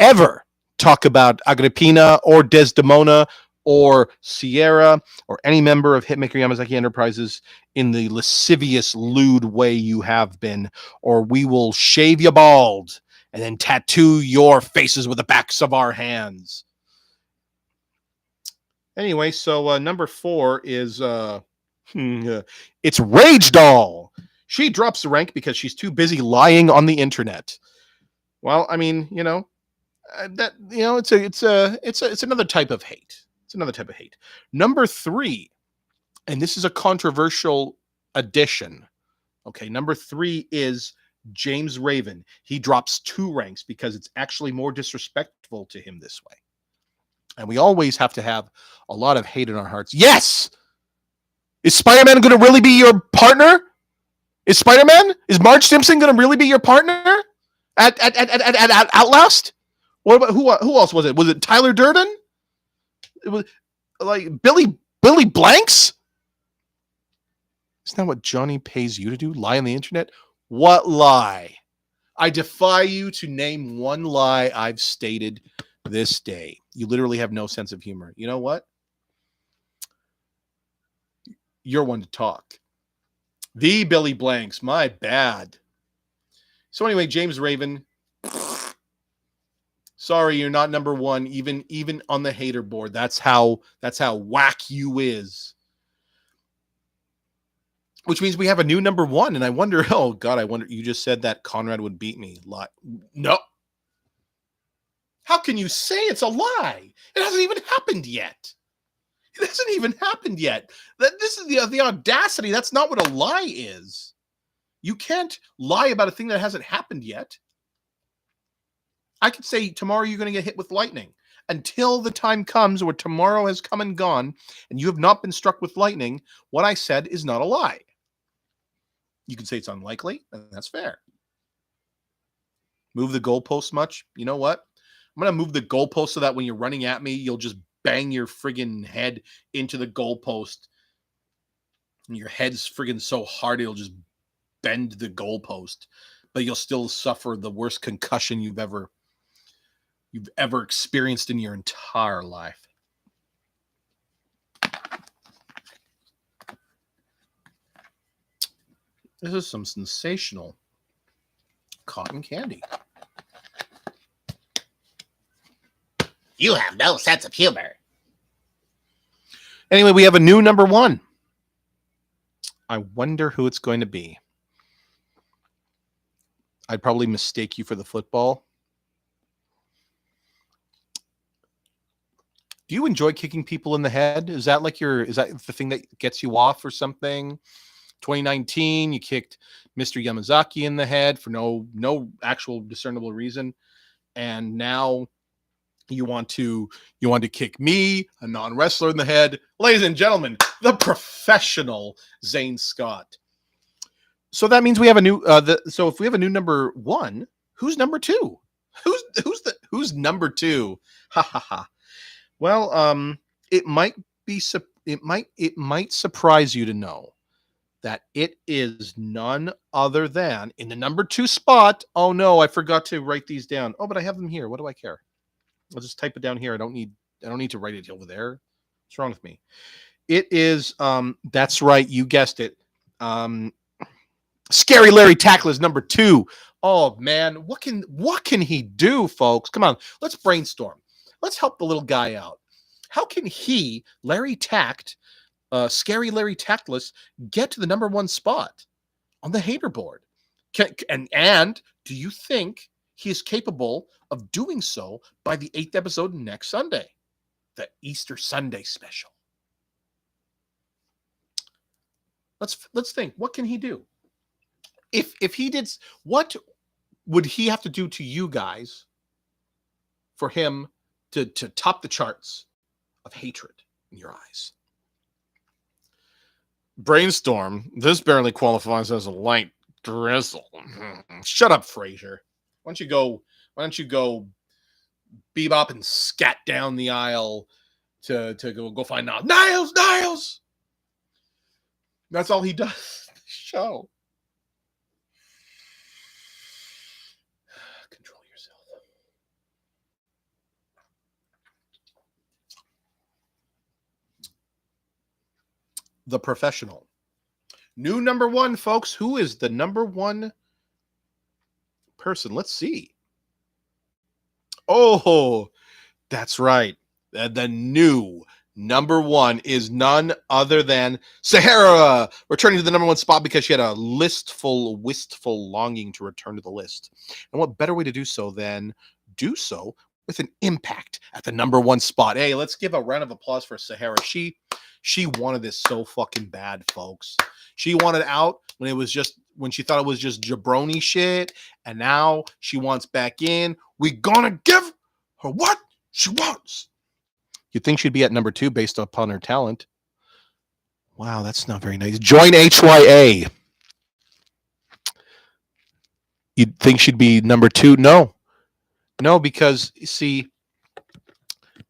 ever talk about Agrippina or Desdemona or Sierra or any member of Hitmaker Yamazaki Enterprises in the lascivious, lewd way you have been, or we will shave you bald and then tattoo your faces with the backs of our hands. Anyway, so number 4 is it's Rage Doll. She drops the rank because she's too busy lying on the internet. Well, I mean, you know, that, you know, it's another type of hate. It's another type of hate. Number 3, and this is a controversial addition. Okay, number 3 is James Raven. He drops 2 ranks because it's actually more disrespectful to him this way. And we always have to have a lot of hate in our hearts. Yes! Is Spider-Man going to really be your partner? Is Marge Simpson going to really be your partner at Outlast? What about who else was it? Was it Tyler Durden? It was like Billy Blanks? Isn't that what Johnny pays you to do? Lie on the internet? What lie? I defy you to name one lie I've stated this day. You literally have no sense of humor. You know what? You're one to talk. The Billy Blanks, my bad. So anyway, James Raven, sorry, you're not number 1, even on the hater board. That's how whack you is. Which means we have a new number 1, and I wonder, oh God, I wonder, you just said that Konrad would beat me. Lie. No. How can you say it's a lie? It hasn't even happened yet. It hasn't even happened yet. This is the audacity. That's not what a lie is. You can't lie about a thing that hasn't happened yet. I could say tomorrow you're going to get hit with lightning. Until the time comes where tomorrow has come and gone and you have not been struck with lightning, what I said is not a lie. You can say it's unlikely, and that's fair. Move the goalpost much? You know what? I'm going to move the goalpost so that when you're running at me, you'll just bang your friggin' head into the goalpost. And your head's friggin' so hard it'll just bend the goalpost. But you'll still suffer the worst concussion you've ever experienced in your entire life. This is some sensational cotton candy. You have no sense of humor. Anyway, we have a new number 1. I wonder who it's going to be. I'd probably mistake you for the football. Do you enjoy kicking people in the head? Is that the thing that gets you off or something? 2019, you kicked Mr. Yamazaki in the head for no actual discernible reason. And now you want to kick me, a non-wrestler, in the head. Ladies and gentlemen, the professional Zane Scott. So that means we have a new so if we have a new number 1, who's number 2? Who's number 2? Ha ha ha. Well, it might surprise you to know that it is none other than, in the number 2 spot. Oh no, I forgot to write these down. Oh, but I have them here. What do I care? I'll just type it down here. I don't need to write it over there. What's wrong with me? It is that's right, you guessed it. Scary Larry Tackler is number 2. Oh man, what can he do, folks? Come on, let's brainstorm. Let's help the little guy out. How can he, Larry Tact, Scary Larry Tactless, get to the number 1 spot on the hater board? And do you think he is capable of doing so by the 8th episode next Sunday, the Easter Sunday special. Let's think. What can he do? If he did, what would he have to do to you guys for him to top the charts of hatred in your eyes? Brainstorm. This barely qualifies as a light drizzle. Shut up, Frasier. Why don't you go bebop and scat down the aisle to go find Niles. That's all he does. Show. Control yourself. The Professional. New number one, folks. Who is the number one person? Let's see. Oh, that's right. The new number one is none other than Sahara, returning to the number one spot because she had a wistful longing to return to the list. And what better way to do so than do so with an impact at the number one spot? Hey, let's give a round of applause for Sahara. She wanted this so fucking bad, folks. She wanted out when she thought it was just jabroni shit, and now she wants back in. We gonna give her what she wants. You'd think she'd be at number 2 based upon her talent. Wow, that's not very nice. Join HYA. You'd think she'd be number 2. No, because see,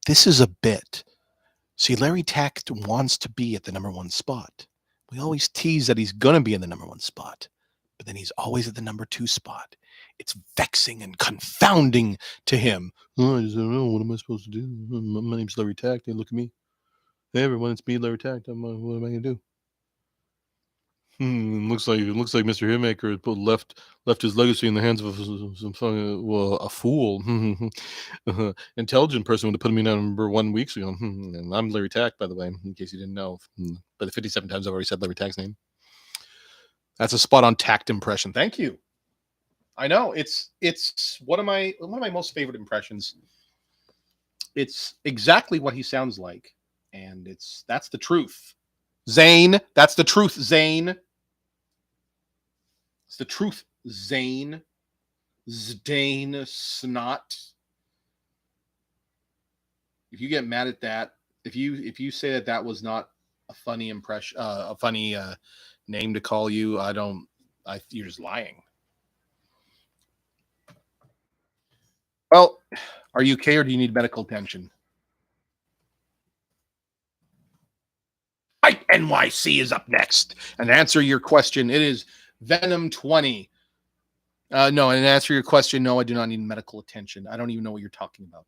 this is a bit. See, Larry Tact wants to be at the number one spot. We always tease that he's going to be in the number one spot, but then he's always at the number 2 spot. It's vexing and confounding to him. Oh, I just don't know. What am I supposed to do? My name's Larry Tact. They look at me. Hey, everyone, it's me, Larry Tact. What am I going to do? Looks like Mr. Hitmaker left his legacy in the hands of a fool. Intelligent person would have put me number 1 weeks ago. And I'm Larry Tact, by the way, in case you didn't know. By the 57 times I've already said Larry Tact's name. That's a spot on Tact impression. Thank you. I know it's one of my most favorite impressions. It's exactly what he sounds like, and that's the truth. Zane, that's the truth, Zane. It's the truth, Zane. Zdane Snot. If you get mad at that, if you say that was not a funny impression, a funny name to call you, you're just lying. Well, are you okay or do you need medical attention? Fight NYC is up next. And to answer your question, it is Venom 20. No, and to answer your question, no, I do not need medical attention. I don't even know what you're talking about.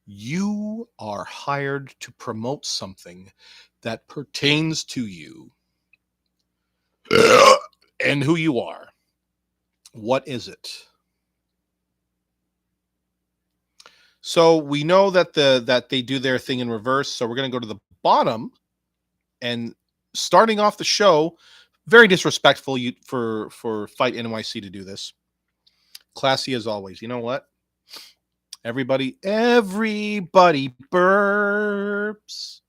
You are hired to promote something that pertains to you and who you are. What is it? So we know that they do their thing in reverse. So we're going to go to the bottom, and starting off the show, very disrespectful for Fight NYC to do this. Classy as always. You know what? Everybody burps.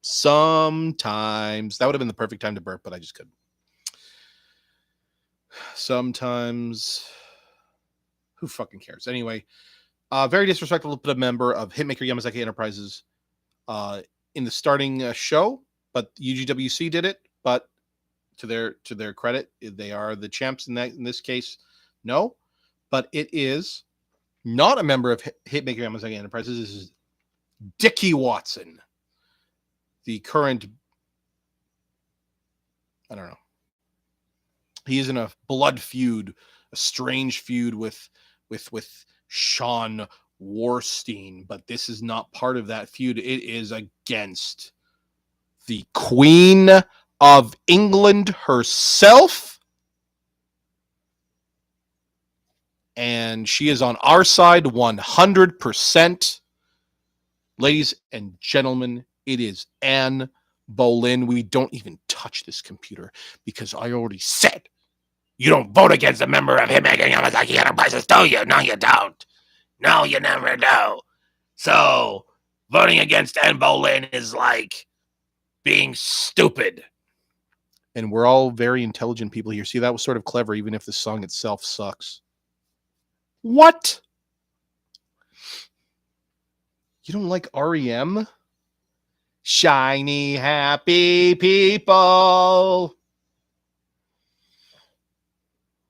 Sometimes. That would have been the perfect time to burp, but I just couldn't. Sometimes. Who fucking cares? Anyway, very disrespectful to put a member of Hitmaker Yamazaki Enterprises in the starting show, but UGWC did it. But to their credit, they are the champs in this case. No, but it is not a member of Hitmaker Yamazaki Enterprises. This is Dickie Watson, the current. I don't know. He is in a blood feud, a strange feud with Sean Warstein, but this is not part of that feud. It is against the Queen of England herself, and she is on our side 100%. Ladies and gentlemen, it is Anne Boleyn. We don't even touch this computer because I already said You don't vote against a member of Hitmaker Yamazaki Enterprises, do you? No, you don't. No, you never do. So, voting against Anne Boleyn is like being stupid. And we're all very intelligent people here. See, that was sort of clever, even if the song itself sucks. What? You don't like REM? Shiny, happy people.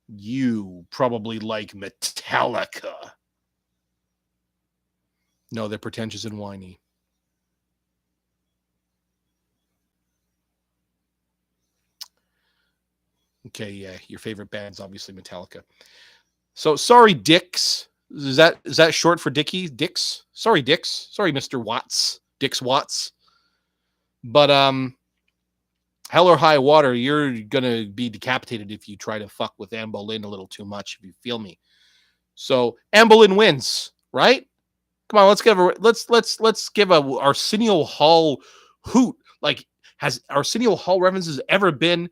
You probably like Metallica. No, they're pretentious and whiny. Okay, yeah, your favorite band's obviously Metallica. So sorry, Dix. Is that short for Dickie? Dix? Sorry, Dix. Sorry, Mr. Watts. Dix Watts. But hell or high water, you're gonna be decapitated if you try to fuck with Anne Boleyn a little too much, if you feel me. So Anne Boleyn wins, right? Come on, let's give a Arsenio Hall hoot. Like, has Arsenio Hall references ever been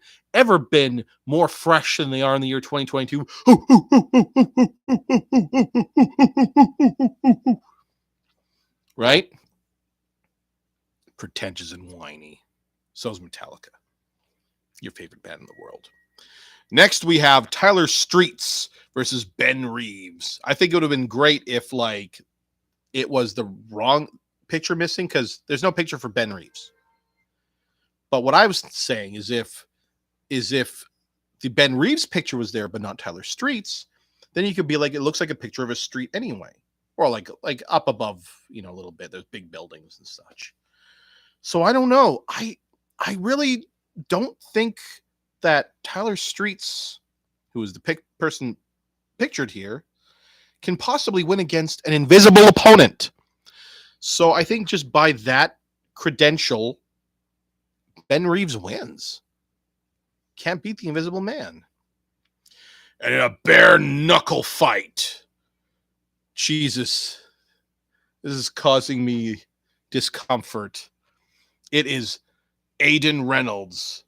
more fresh than they are in the year 2022? Right? Pretentious and whiny. So's Metallica. Your favorite band in the world. Next, we have Tyler Streets versus Ben Reeves. I think it would have been great if, like, it was the wrong picture missing, because there's no picture for Ben Reeves. But what I was saying is if the Ben Reeves picture was there but not Tyler Streets, then you could be like, it looks like a picture of a street anyway, or like up above, a little bit. There's big buildings and such. So I don't know. I really don't think that Tyler Streets, who is the person pictured here, can possibly win against an invisible opponent. So I think just by that credential, Ben Reeves wins. Can't beat the Invisible Man. And in a bare knuckle fight, Jesus, this is causing me discomfort. It is Aiden Reynolds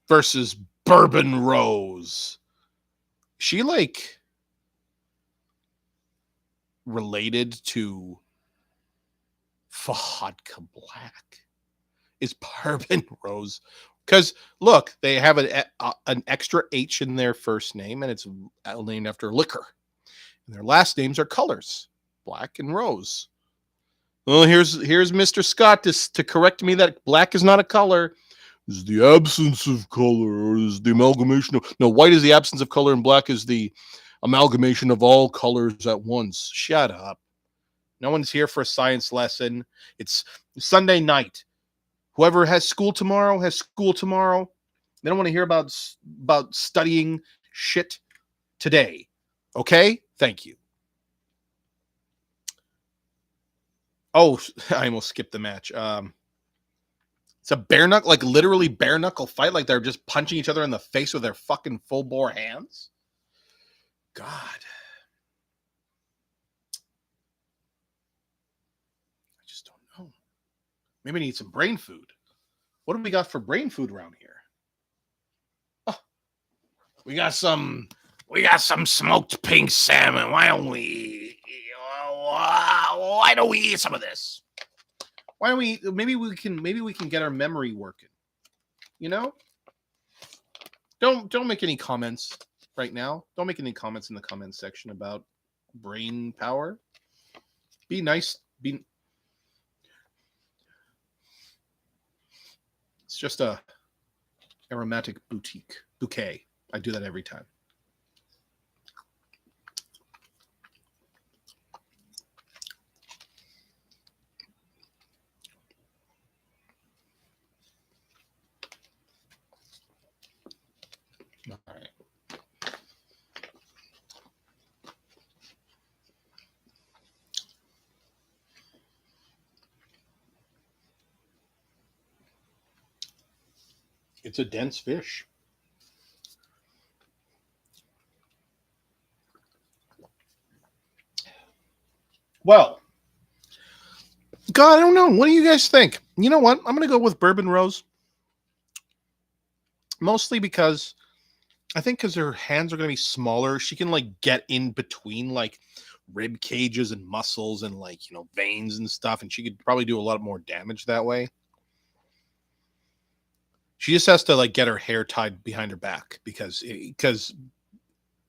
versus Bourbon Rose. She like related to Vodka Black? Is Bourbon Rose? Because look, they have an extra H in their first name, and it's named after liquor. And their last names are colors, Black and Rose. Well, here's Mr. Scott to correct me that black is not a color. Is the absence of color, or is the amalgamation of... No, white is the absence of color, and black is the amalgamation of all colors at once. Shut up. No one's here for a science lesson. It's Sunday night. Whoever has school tomorrow has school tomorrow. They don't want to hear about studying shit today. Okay? Thank you. Oh, I almost skipped the match. It's a bare knuckle, like literally bare knuckle fight, like they're just punching each other in the face with their fucking full bore hands. God. I just don't know. Maybe I need some brain food. What do we got for brain food around here? Oh, we got some smoked pink salmon. Why don't we eat some of this? Why don't we? Maybe we can get our memory working. Don't make any comments right now. Don't make any comments in the comments section about brain power. Be nice. It's just a aromatic bouquet. I do that every time. All right. It's a dense fish. Well, God, I don't know. What do you guys think? You know what? I'm going to go with Bourbon Rose. Mostly because I think because her hands are going to be smaller, she can like get in between like rib cages and muscles and like, you know, veins and stuff. And she could probably do a lot more damage that way. She just has to like get her hair tied behind her back because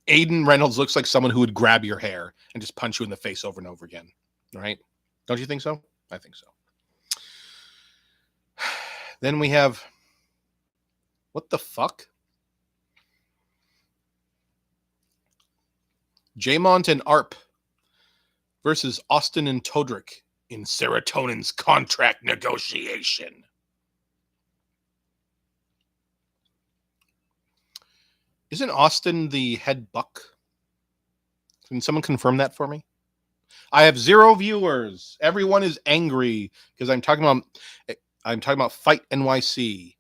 Aiden Reynolds looks like someone who would grab your hair and just punch you in the face over and over again. Right? Don't you think so? I think so. Then we have, what the fuck? Jamont and Arp versus Austin and Todrick in Serotonin's contract negotiation. Isn't Austin the head buck? Can someone confirm that for me? I have 0 viewers. Everyone is angry because I'm talking about Fight NYC.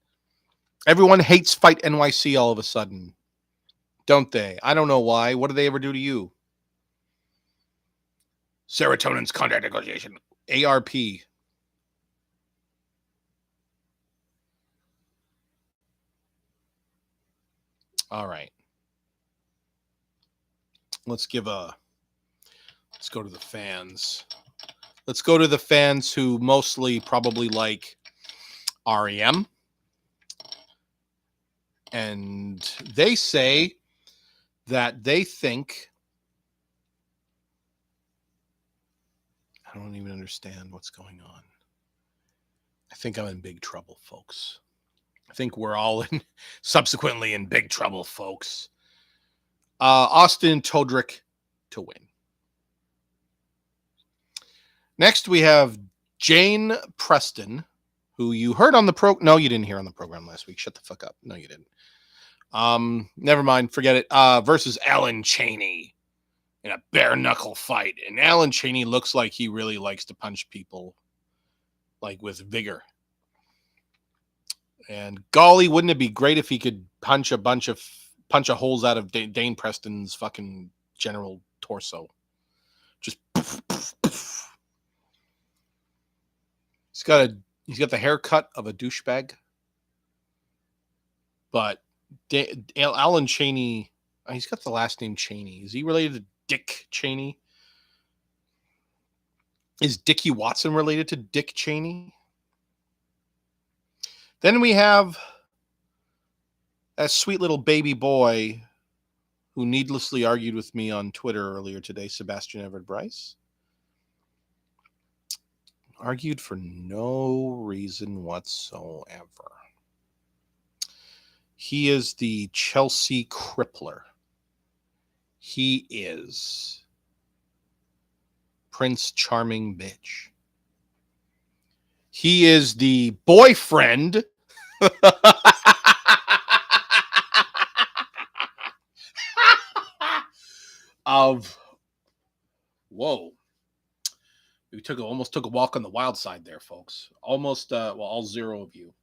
Everyone hates Fight NYC all of a sudden. Don't they? I don't know why. What do they ever do to you? Serotonin's contract negotiation. ARP. All right. Let's go to the fans. Let's go to the fans who mostly probably like REM. And they say that they think, I don't even understand what's going on. I think I'm in big trouble, folks. I think we're all subsequently in big trouble, folks. Austin Todrick to win. Next, we have Jane Preston, who you heard on the No, you didn't hear on the program last week. Shut the fuck up. No, you didn't. Never mind. Forget it. Versus Alan Cheney in a bare knuckle fight. And Alan Cheney looks like he really likes to punch people, like with vigor. And golly, wouldn't it be great if he could punch a holes out of Dane Preston's fucking general torso? Just poof, poof, poof. He's got the haircut of a douchebag. But Alan Cheney, he's got the last name Cheney. Is he related to Dick Cheney? Is Dickie Watson related to Dick Cheney? Then we have that sweet little baby boy who needlessly argued with me on Twitter earlier today, Sebastian Everett-Bryce. Argued for no reason whatsoever. He is the Chelsea Crippler. He is Prince Charming Bitch. He is the boyfriend of, whoa. We almost took a walk on the wild side there, folks. Almost, all 0 of you.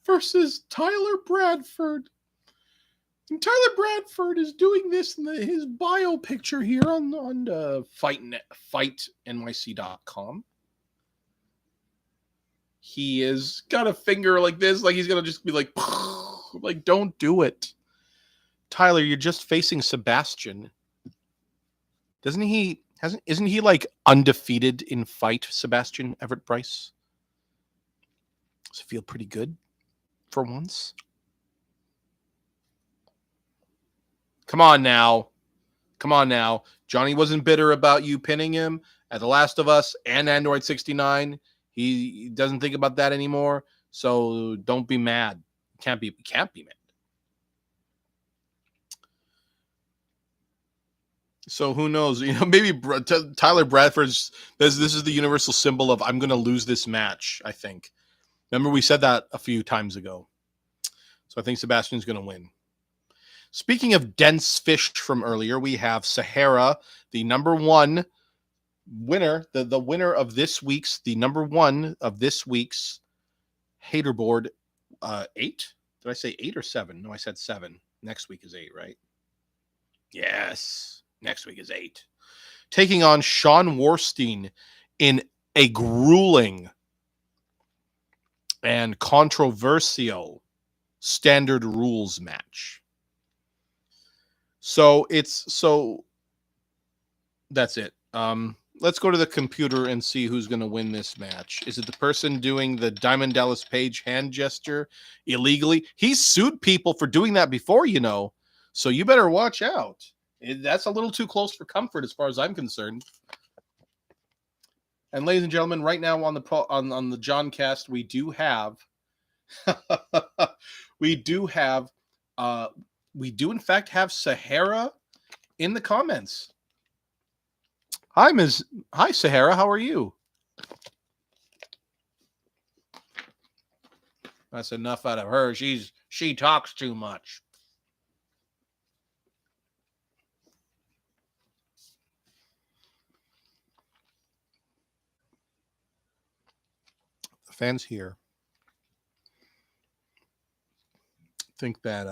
Versus Tyler Bradford. And Tyler Bradford is doing this in his bio picture here on FightNYC.com. He is got a finger like this, like he's gonna just be like, don't do it. Tyler, you're just facing Sebastian. Isn't he like undefeated in fight, Sebastian Everett-Bryce? Does it feel pretty good for once? Come on now. Johnny wasn't bitter about you pinning him at The Last of Us and Android 69. He doesn't think about that anymore. So don't be mad. Can't be mad. So who knows? Maybe Tyler Bradford's. This is the universal symbol of I'm going to lose this match. I think. Remember we said that a few times ago. So I think Sebastian's going to win. Speaking of dense fish from earlier, we have Sahara, the number one winner, the winner of this week's, the number one of this week's Haterboard 8. Did I say 8 or 7? No, I said 7. Next week is 8, right? Yes. Next week is 8. Taking on Sean Warstein in a grueling and controversial standard rules match. So that's it. Let's go to the computer and see who's going to win this match. Is it the person doing the Diamond Dallas Page hand gesture illegally? He's sued people for doing that before, you know. So you better watch out. That's a little too close for comfort as far as I'm concerned. And ladies and gentlemen, right now on the Johncast, we do have we do in fact have Sahara in the comments. Hi Sahara, how are you? That's enough out of her. She talks too much. The fans here think that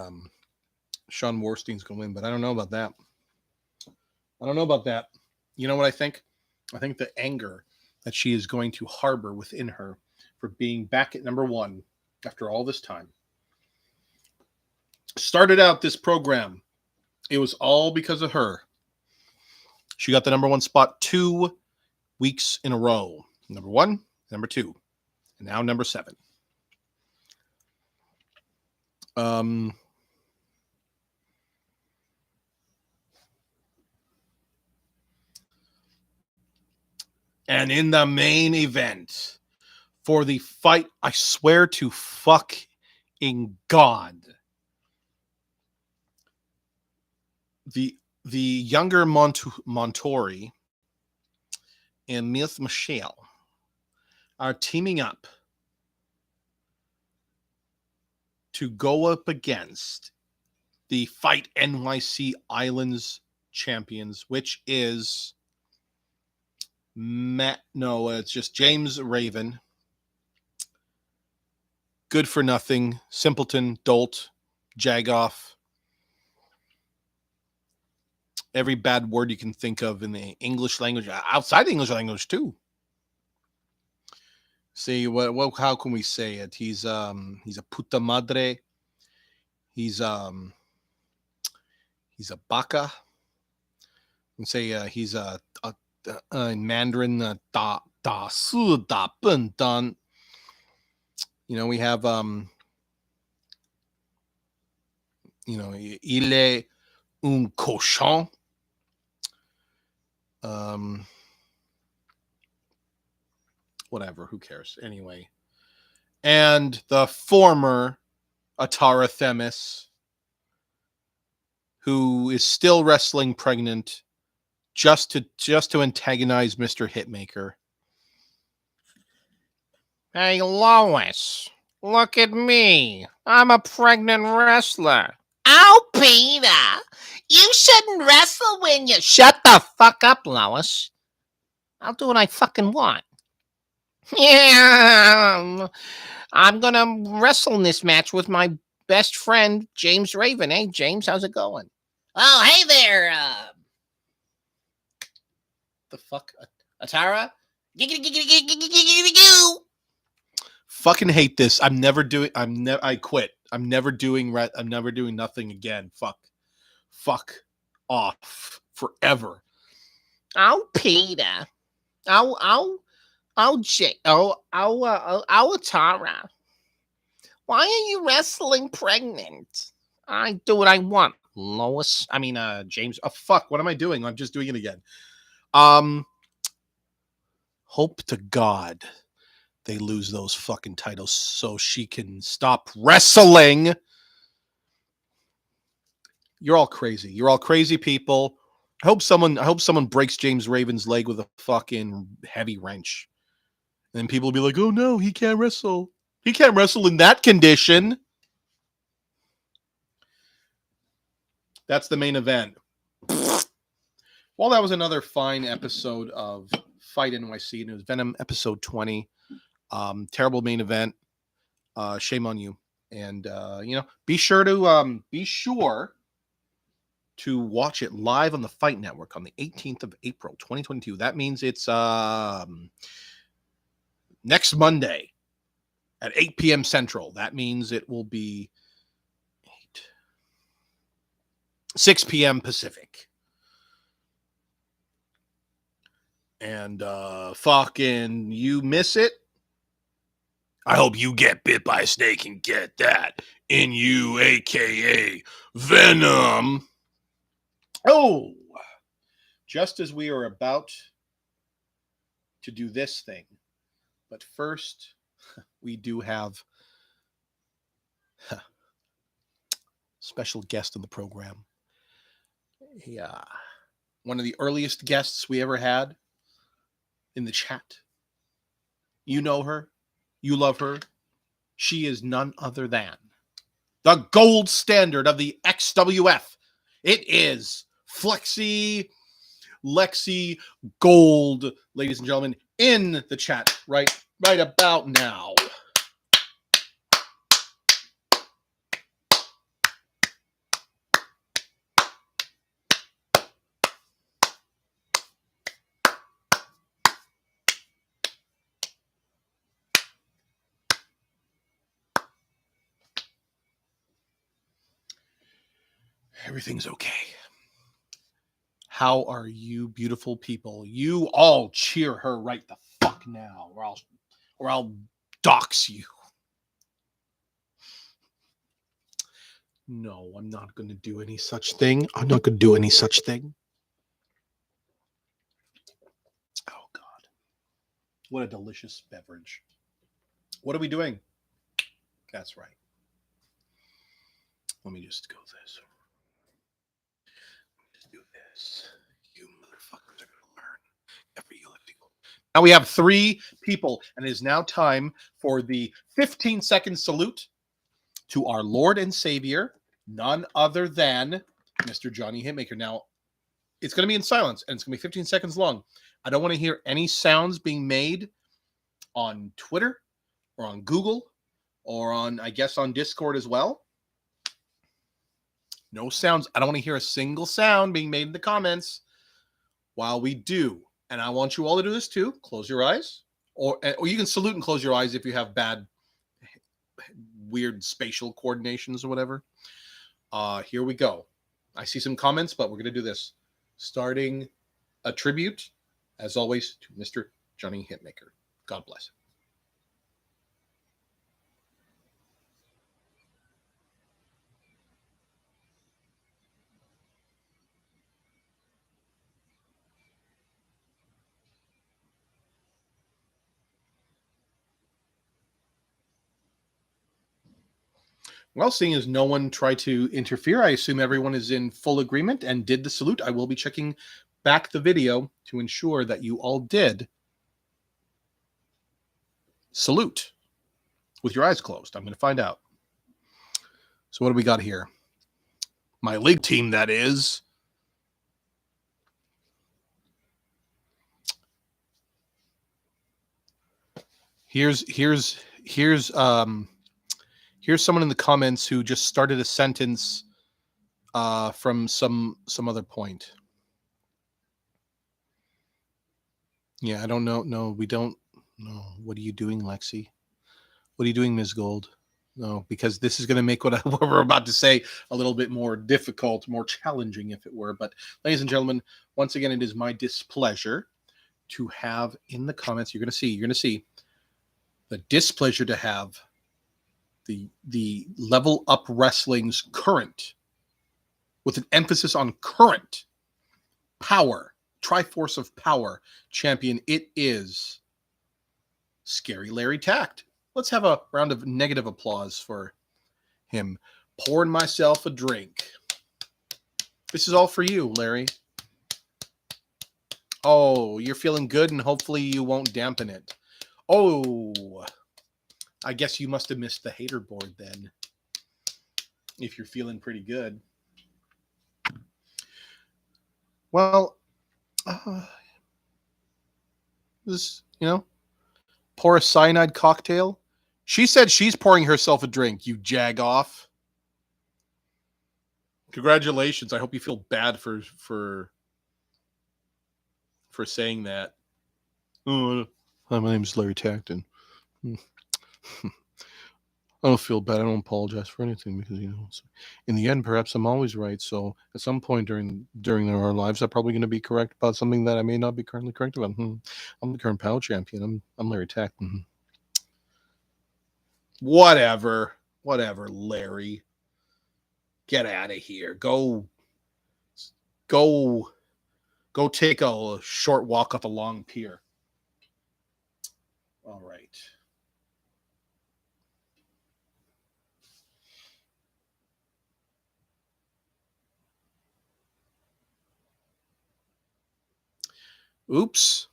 Sean Warstein's gonna win, but I don't know about that. You know what I think? I think the anger that she is going to harbor within her for being back at number one after all this time. Started out this program, it was all because of her. She got the number one spot 2 weeks in a row. Number 1, number 2, and now number 7. And in the main event for the fight, I swear to fucking God, the younger Montori and Miss Michelle are teaming up to go up against the Fight NYC Islands champions, which is it's just James Raven, Good for Nothing, Simpleton, Dolt, Jagoff, every bad word you can think of in the English language, outside the English language too. See what how can we say it? He's a puta madre. He's a baka. And say he's a in Mandarin da si da ben dan. You know, we have il est un cochon. Whatever, who cares? Anyway. And the former Atara Themis, who is still wrestling pregnant just to antagonize Mr. Hitmaker. Hey, Lois, look at me. I'm a pregnant wrestler. Oh, Peter, you shouldn't wrestle when you... Shut the fuck up, Lois. I'll do what I fucking want. Yeah, I'm going to wrestle in this match with my best friend, James Raven. Hey, James, how's it going? Oh, hey there. The fuck? Atara? Fucking hate this. I quit. I'm never doing nothing again. Fuck off forever. Oh, Peter. Atara. Why are you wrestling pregnant? I do what I want, Lois. James. Oh, fuck. What am I doing? I'm just doing it again. Hope to God they lose those fucking titles so she can stop wrestling. You're all crazy. You're all crazy people. I hope someone breaks James Raven's leg with a fucking heavy wrench. And then people will be like, "Oh no, he can't wrestle. He can't wrestle in that condition." That's the main event. Well, that was another fine episode of Fight NYC. And it was Venom episode 20. Terrible main event. Shame on you. And be sure to watch it live on the Fight Network on the 18th of April, 2022. That means it's next Monday. at 8 p.m. Central. That means it will be 6 p.m. Pacific. And fucking you miss it. I hope you get bit by a snake and get that in you, aka Venom. Oh, just as we are about to do this thing. But first, we do have special guest on the program. Yeah. One of the earliest guests we ever had in the chat. You know her. You love her. She is none other than the gold standard of the XWF. It is Lexi Gold, ladies and gentlemen, in the chat right about now. Everything's okay. How are you, beautiful people? You all cheer her right the fuck now, or I'll dox you. No, I'm not going to do any such thing. I'm not going to do any such thing. Oh, God. What a delicious beverage. What are we doing? That's right. Let me just go this. Just do this. You motherfuckers are going to learn. Every elliptical. Now we have 3 people, and it is now time for the 15-second salute to our Lord and Savior, none other than Mr. Johnny Hitmaker. Now, it's going to be in silence, and it's going to be 15 seconds long. I don't want to hear any sounds being made on Twitter or on Google or on, I guess, on Discord as well. No sounds. I don't want to hear a single sound being made in the comments while we do. And I want you all to do this too. Close your eyes. Or you can salute and close your eyes if you have bad, weird spatial coordinations or whatever. Here we go. I see some comments, but we're going to do this. Starting a tribute, as always, to Mr. Johnny Hitmaker. God bless. Well, seeing as no one tried to interfere, I assume everyone is in full agreement and did the salute. I will be checking back the video to ensure that you all did salute with your eyes closed. I'm going to find out. So what do we got here? My league team, that is. Here's someone in the comments who just started a sentence from some other point. Yeah, I don't know. No, we don't. No. What are you doing, Lexi? What are you doing, Ms. Gold? No, because this is going to make what we're about to say a little bit more difficult, more challenging, if it were. But ladies and gentlemen, once again, it is my displeasure to have in the comments, you're going to see the displeasure to have the Level Up Wrestling's current, with an emphasis on current power, Triforce of Power champion. It is Scary Larry Tact. Let's have a round of negative applause for him. Pouring myself a drink. This is all for you, Larry. Oh, you're feeling good, and hopefully you won't dampen it. Oh, I guess you must have missed the hater board then, if you're feeling pretty good. Well, this, pour a cyanide cocktail. She said she's pouring herself a drink, you jag off. Congratulations. I hope you feel bad for saying that. Oh, hi, my name's Larry Tacton. I don't feel bad. I don't apologize for anything because, in the end, perhaps I'm always right. So at some point during our lives, I'm probably going to be correct about something that I may not be currently correct about. I'm the current PAL champion. I'm Larry Tack. Whatever, Larry. Get out of here. Go take a short walk up a long pier. All right. Oops.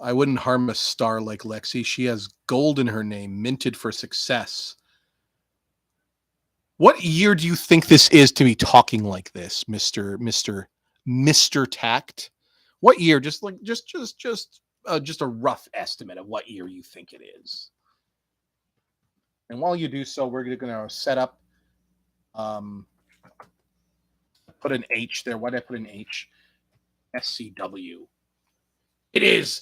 I wouldn't harm a star like Lexi. She has gold in her name, minted for success. What year do you think this is to be talking like this, Mr. Tact? What year? Just a rough estimate of what year you think it is. And while you do so, we're going to set up. Put an H there. Why did I put an H? SCW. It is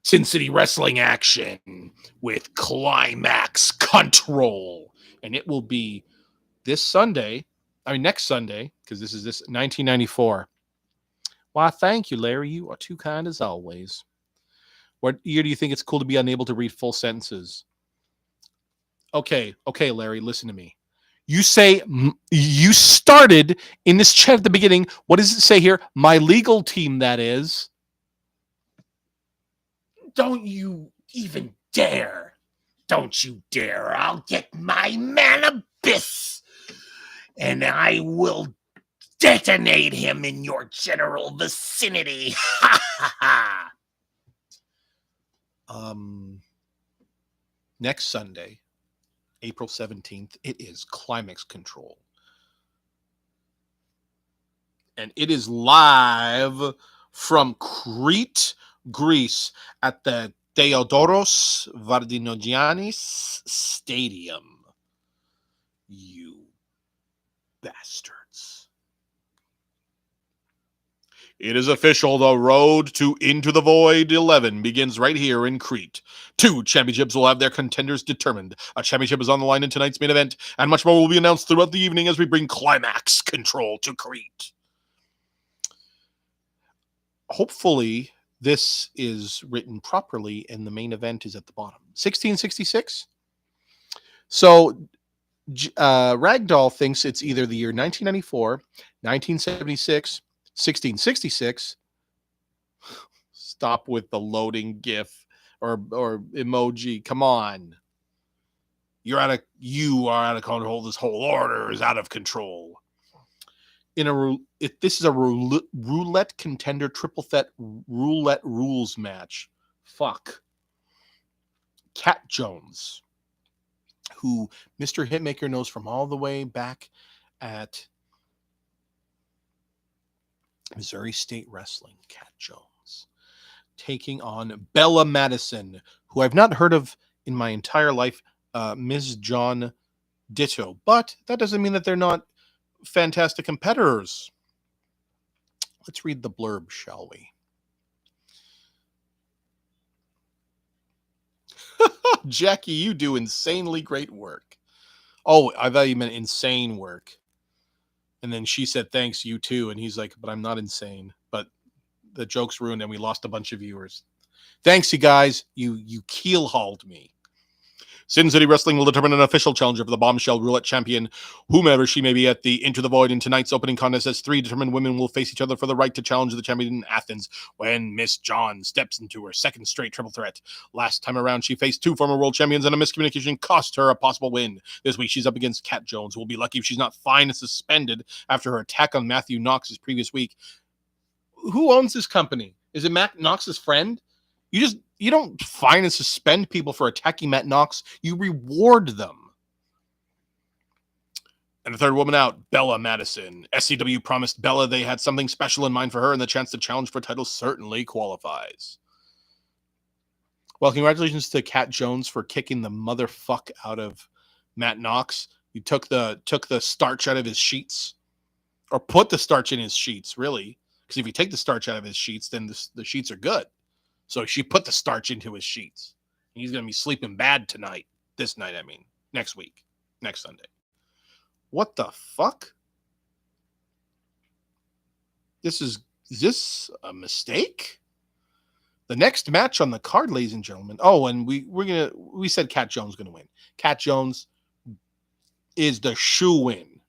Sin City Wrestling action with Climax Control. And it will be this Sunday. Next Sunday, because this 1994. Why, thank you, Larry. You are too kind as always. What year do you think it's cool to be unable to read full sentences? Okay, Larry, listen to me. You say you started in this chat at the beginning. What does it say here? My legal team, that is. Don't you even dare. Don't you dare. I'll get my man Abyss, and I will detonate him in your general vicinity. Ha ha ha. Next Sunday, April 17th, it is Climax Control. And it is live from Crete, Greece, at the Theodoros Vardinogiannis Stadium. You bastards. It is official. The road to Into the Void 11 begins right here in Crete. 2 championships will have their contenders determined. A championship is on the line in tonight's main event, and much more will be announced throughout the evening as we bring Climax Control to Crete. Hopefully, this is written properly, and the main event is at the bottom. 1666. So, Ragdoll thinks it's either the year 1994, 1976, 1666. Stop with the loading GIF or emoji. Come on. You are out of control. This whole order is out of control. This is a roulette contender triple threat roulette rules match. Fuck. Cat Jones, who Mr. Hitmaker knows from all the way back at Missouri State Wrestling. Cat Jones taking on Bella Madison, who I've not heard of in my entire life. Ms. John Ditto, but that doesn't mean that they're not fantastic competitors. Let's read the blurb, shall we? Jackie, you do insanely great work. Oh, I thought you meant insane work. And then she said, thanks, you too. And he's like, but I'm not insane. But the joke's ruined and we lost a bunch of viewers. Thanks, you guys. You keel-hauled me. Sin City Wrestling will determine an official challenger for the Bombshell Roulette Champion, whomever she may be, at the Into the Void. In tonight's opening contest, as 3 determined women will face each other for the right to challenge the champion in Athens when Miss John steps into her second straight triple threat. Last time around, she faced 2 former world champions, and a miscommunication cost her a possible win. This week, she's up against Cat Jones, who will be lucky if she's not fined and suspended after her attack on Matthew Knox's previous week. Who owns this company? Is it Matt Knox's friend? You don't fine and suspend people for attacking Matt Knox. You reward them. And the third woman out, Bella Madison. SCW promised Bella they had something special in mind for her, and the chance to challenge for a title certainly qualifies. Well, congratulations to Cat Jones for kicking the motherfuck out of Matt Knox. You took the starch out of his sheets. Or put the starch in his sheets, really. Because if you take the starch out of his sheets, then the sheets are good. So she put the starch into his sheets. He's going to be sleeping bad tonight. This night, I mean. Next week. Next Sunday. What the fuck? Is this a mistake? The next match on the card, ladies and gentlemen. Oh, and we said Cat Jones going to win. Cat Jones is the shoe-in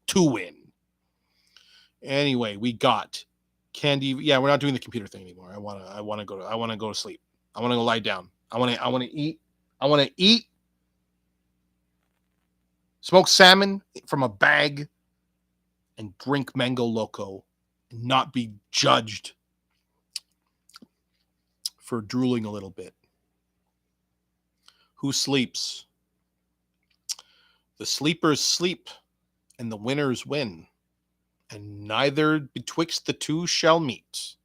to win. Anyway, we got Candy. Yeah, we're not doing the computer thing anymore. I want to go to sleep. I want to go lie down. I want to eat. I want to eat smoked salmon from a bag and drink Mango Loco and not be judged for drooling a little bit. Who sleeps? The sleepers sleep and the winners win, and neither betwixt the two shall meet.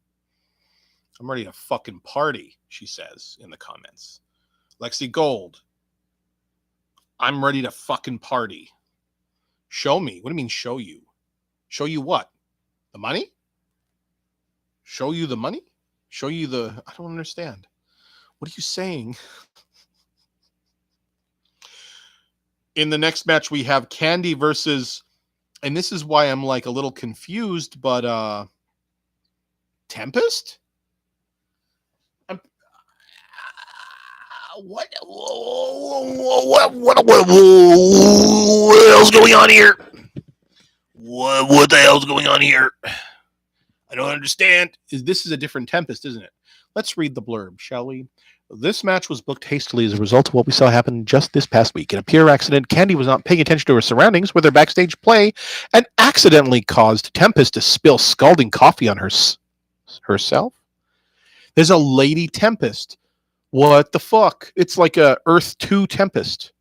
I'm ready to fucking party, she says in the comments. Lexi Gold, I'm ready to fucking party. Show me. What do you mean show you? Show you what? The money? Show you the money? Show you the... I don't understand. What are you saying? In the next match, we have Candy versus... And this is why I'm like a little confused, but Tempest? What else going on here? What the hell's going on here? I don't understand. This is a different Tempest, isn't it? Let's read the blurb, shall we? This match was booked hastily as a result of what we saw happen just this past week. In a pure accident, Candy was not paying attention to her surroundings with her backstage play and accidentally caused Tempest to spill scalding coffee on herself. There's a Lady Tempest. What the fuck? It's like a Earth 2 Tempest.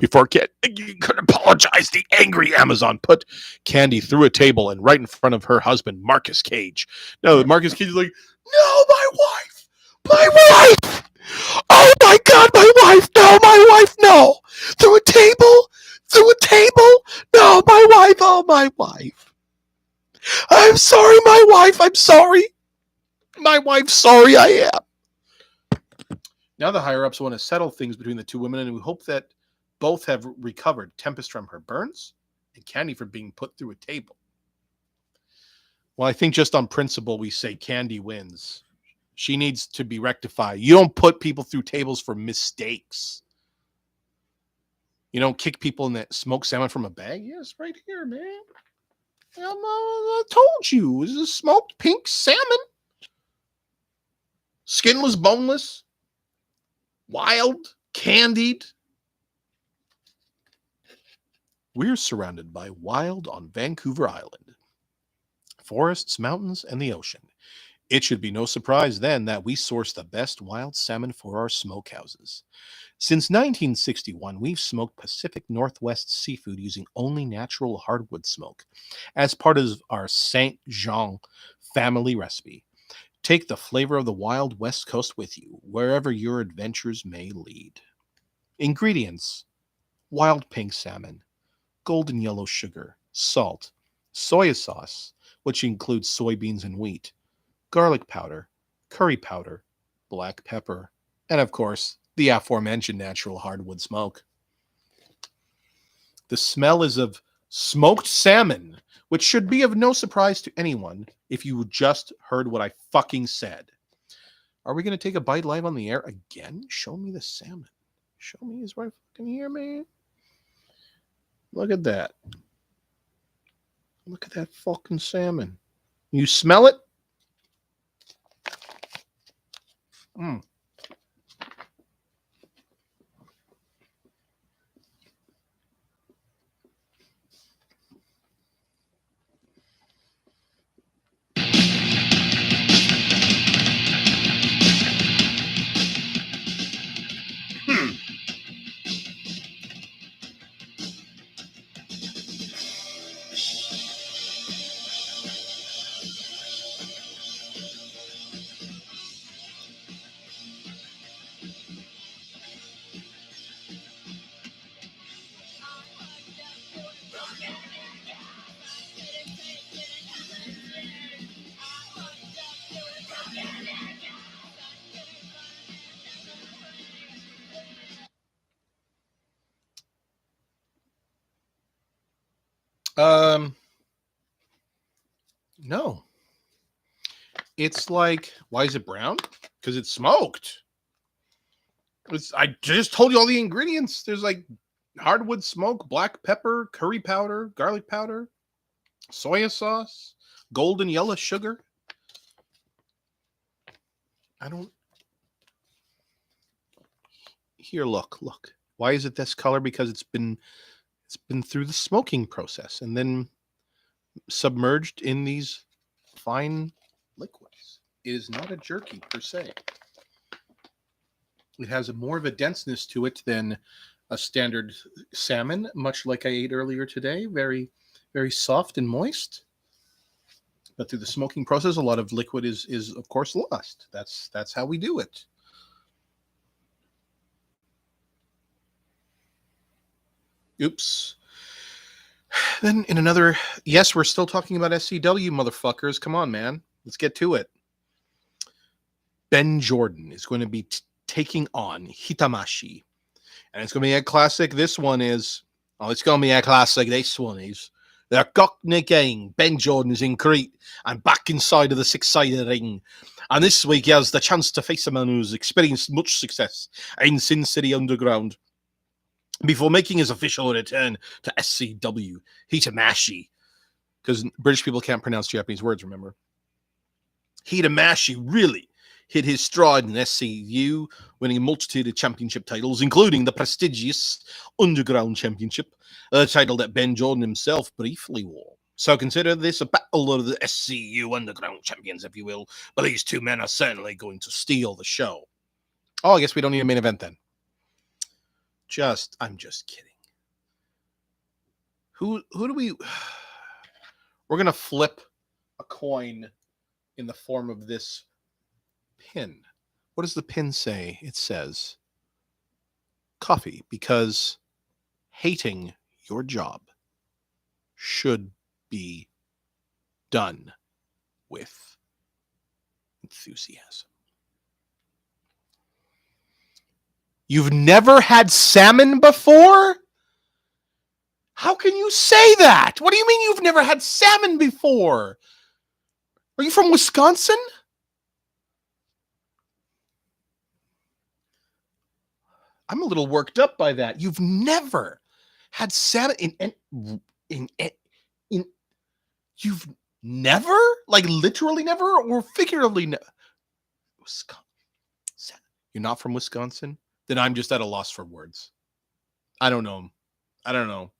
Before you could apologize, the angry Amazon put Candy through a table and right in front of her husband, Marcus Cage. No, Marcus Cage is like, no, my wife! My wife! Oh my God, my wife! No, my wife, no! Through a table? Through a table? No, my wife, oh my wife. I'm sorry, my wife, I'm sorry. My wife, sorry I am. Now the higher-ups want to settle things between the two women, and we hope that both have recovered. Tempest from her burns and Candy from being put through a table. Well, I think just on principle, we say Candy wins. She needs to be rectified. You don't put people through tables for mistakes. You don't kick people in that smoked salmon from a bag. Yes, right here, man. I told you. This is smoked pink salmon. Skinless, boneless. Wild, candied. We're surrounded by wild on Vancouver Island. Forests, mountains, and the ocean. It should be no surprise then that we source the best wild salmon for our smokehouses. Since 1961, we've smoked Pacific Northwest seafood using only natural hardwood smoke as part of our St. Jean family recipe. Take the flavor of the wild West Coast with you, wherever your adventures may lead. Ingredients: wild pink salmon, golden yellow sugar, salt, soy sauce, which includes soybeans and wheat, garlic powder, curry powder, black pepper, and of course, the aforementioned natural hardwood smoke. The smell is of smoked salmon, which should be of no surprise to anyone if you just heard what I fucking said. Are we going to take a bite live on the air again? Show me the salmon. Show me is right fucking here, man. Look at that. Look at that fucking salmon. You smell it? Mm. No. It's like, why is it brown? Because it's smoked. I just told you all the ingredients. There's like hardwood smoke, black pepper, curry powder, garlic powder, soya sauce, golden yellow sugar. Here, look. Why is it this color? Because it's been through the smoking process and then submerged in these fine liquids. It is not a jerky per se. It has more of a denseness to it than a standard salmon, much like I ate earlier today. Very, very soft and moist. But through the smoking process, a lot of liquid is of course lost. That's how we do it. Oops. Then in another, yes, we're still talking about SCW, motherfuckers. Come on, man. Let's get to it. Ben Jordan is going to be taking on Hitamashi. And it's going to be a classic. This one is, it's going to be a classic. This one is, they're Cockney Gang. Ben Jordan is in Crete and back inside of the six-sided ring. And this week he has the chance to face a man who's experienced much success in Sin City Underground before making his official return to SCW, Hitamashi. Because British people can't pronounce Japanese words, remember? Hitamashi really hit his stride in SCU, winning a multitude of championship titles, including the prestigious Underground Championship, a title that Ben Jordan himself briefly wore. So consider this a battle of the SCU Underground Champions, if you will, but these two men are certainly going to steal the show. Oh, I guess we don't need a main event then. I'm just kidding. Who do we... We're going to flip a coin in the form of this pin. What does the pin say? It says coffee, because hating your job should be done with enthusiasm. You've never had salmon before? How can you say that? What do you mean you've never had salmon before? Are you from Wisconsin? I'm a little worked up by that. You've never had salmon you've never? Like literally never or figuratively never? You're not from Wisconsin? Then I'm just at a loss for words. I don't know. I'm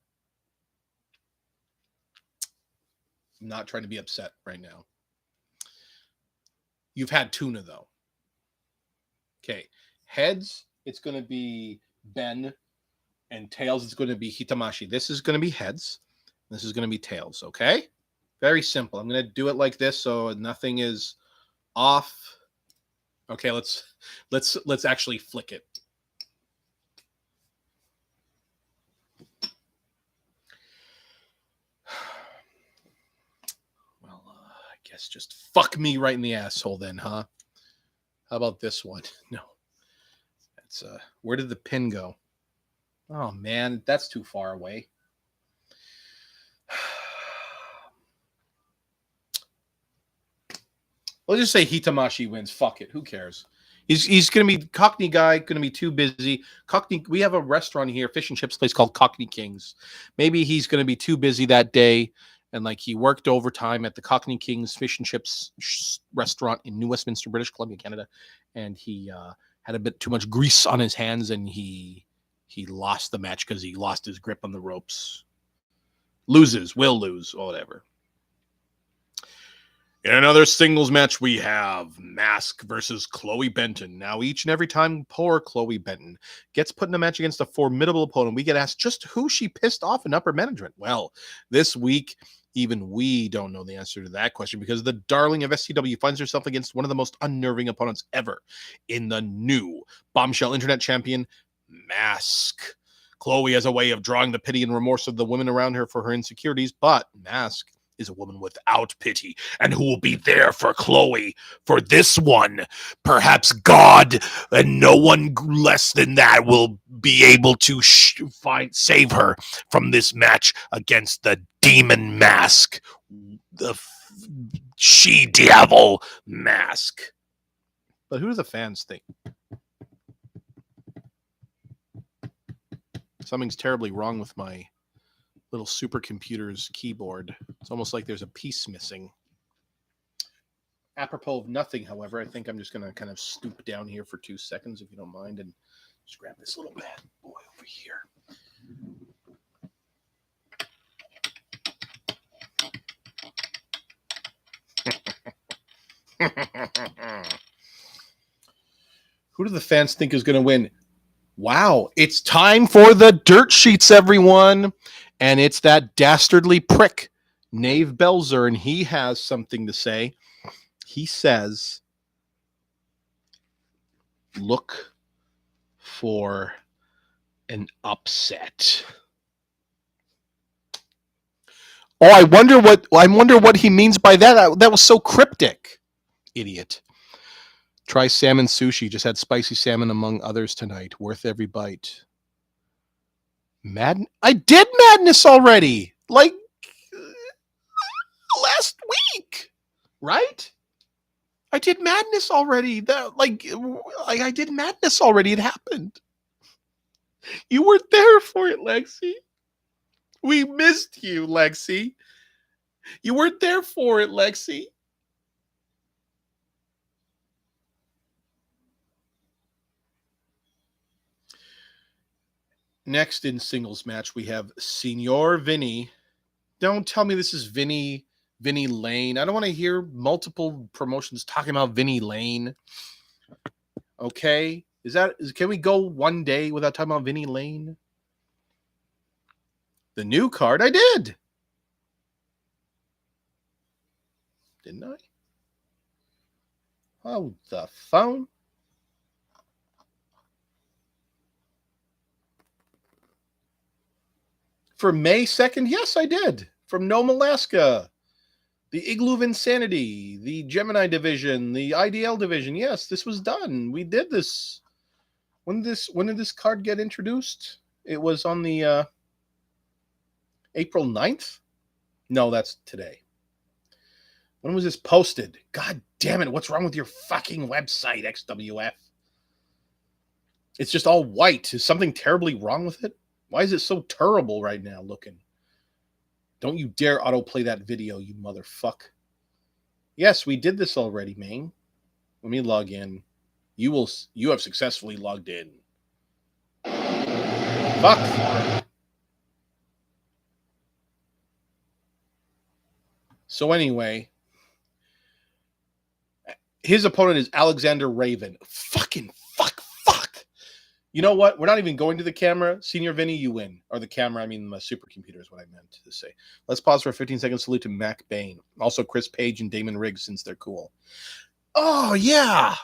not trying to be upset right now. You've had tuna, though. Okay. Heads, it's going to be Ben. And tails, it's going to be Hitamashi. This is going to be heads. This is going to be tails, okay? Very simple. I'm going to do it like this so nothing is off. Okay, let's actually flick it. Just fuck me right in the asshole then, huh? How about this one? No. That's where did the pin go? Oh man, that's too far away. Let's just say Hitamashi wins. Fuck it. Who cares? He's gonna be Cockney guy, gonna be too busy. Cockney, we have a restaurant here, fish and chips place called Cockney Kings. Maybe he's gonna be too busy that day. And like he worked overtime at the Cockney Kings Fish and Chips restaurant in New Westminster, British Columbia, Canada, and he had a bit too much grease on his hands, and he lost the match because he lost his grip on the ropes. Will lose, or whatever. In another singles match, we have Mask versus Chloe Benton. Now, each and every time poor Chloe Benton gets put in a match against a formidable opponent, we get asked just who she pissed off in upper management. Well, this week, even we don't know the answer to that question because the darling of SCW finds herself against one of the most unnerving opponents ever in the new bombshell internet champion, Mask. Chloe has a way of drawing the pity and remorse of the women around her for her insecurities, but Mask is a woman without pity and who will be there for Chloe for this one. Perhaps God and no one less than that will be able to save her from this match against the demon Mask, the she-devil mask. But who do the fans think? Something's terribly wrong with my little supercomputer's keyboard. It's almost like there's a piece missing. Apropos of nothing, however, I think I'm just going to kind of stoop down here for 2 seconds, if you don't mind, and just grab this little bad boy over here. Who do the fans think is going to win? Wow, it's time for the dirt sheets, everyone. And it's that dastardly prick, Nave Belzer, and he has something to say. He says, look for an upset. Oh, I wonder what he means by that. That was so cryptic. Idiot. Try salmon sushi. Just had spicy salmon among others tonight. Worth every bite. I did Madness already. Like last week. Right? I did Madness already. I did Madness already. It happened. You weren't there for it, Lexi. We missed you, Lexi. You weren't there for it, Lexi. Next in singles match, we have Senior Vinny. Don't tell me this is Vinny Lane. I don't want to hear multiple promotions talking about Vinny Lane. Okay? Can we go one day without talking about Vinny Lane? The new card, I did. Didn't I? Oh, the phone. For May 2nd, yes, I did. From Nome, Alaska. The Igloo of Insanity, the Gemini division, the IDL division. Yes, this was done. We did this. When did this card get introduced? It was on the April 9th? No, that's today. When was this posted? God damn it, what's wrong with your fucking website, XWF? It's just all white. Is something terribly wrong with it? Why is it so terrible right now looking? Don't you dare autoplay that video, you motherfuck. Yes, we did this already, Maine. Let me log in. You have successfully logged in. Fuck. So anyway, his opponent is Alexander Raven. Fucking fuck. You know what? We're not even going to the camera. Senior Vinny, you win. Or the camera, I mean my supercomputer is what I meant to say. Let's pause for a 15-second salute to Mac Bain. Also Chris Page and Damon Riggs, since they're cool. Oh, yeah.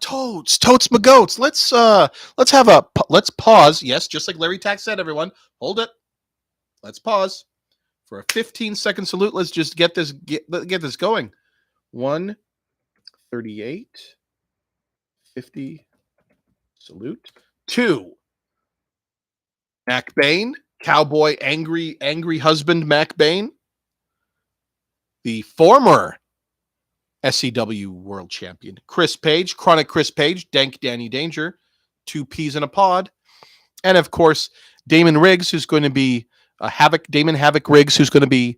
Totes my goats. Let's pause. Yes, just like Larry Tack said, everyone. Hold it. Let's pause for a 15-second salute. Let's just get this going. 1:38, 50. Salute. 2. Mac Bain, cowboy, angry husband Mac Bain. The former SCW world champion. Chris Page, chronic Chris Page, Dank Danny Danger, 2 peas in a pod. And of course, Damon Riggs, who's going to be Damon Havoc Riggs, who's going to be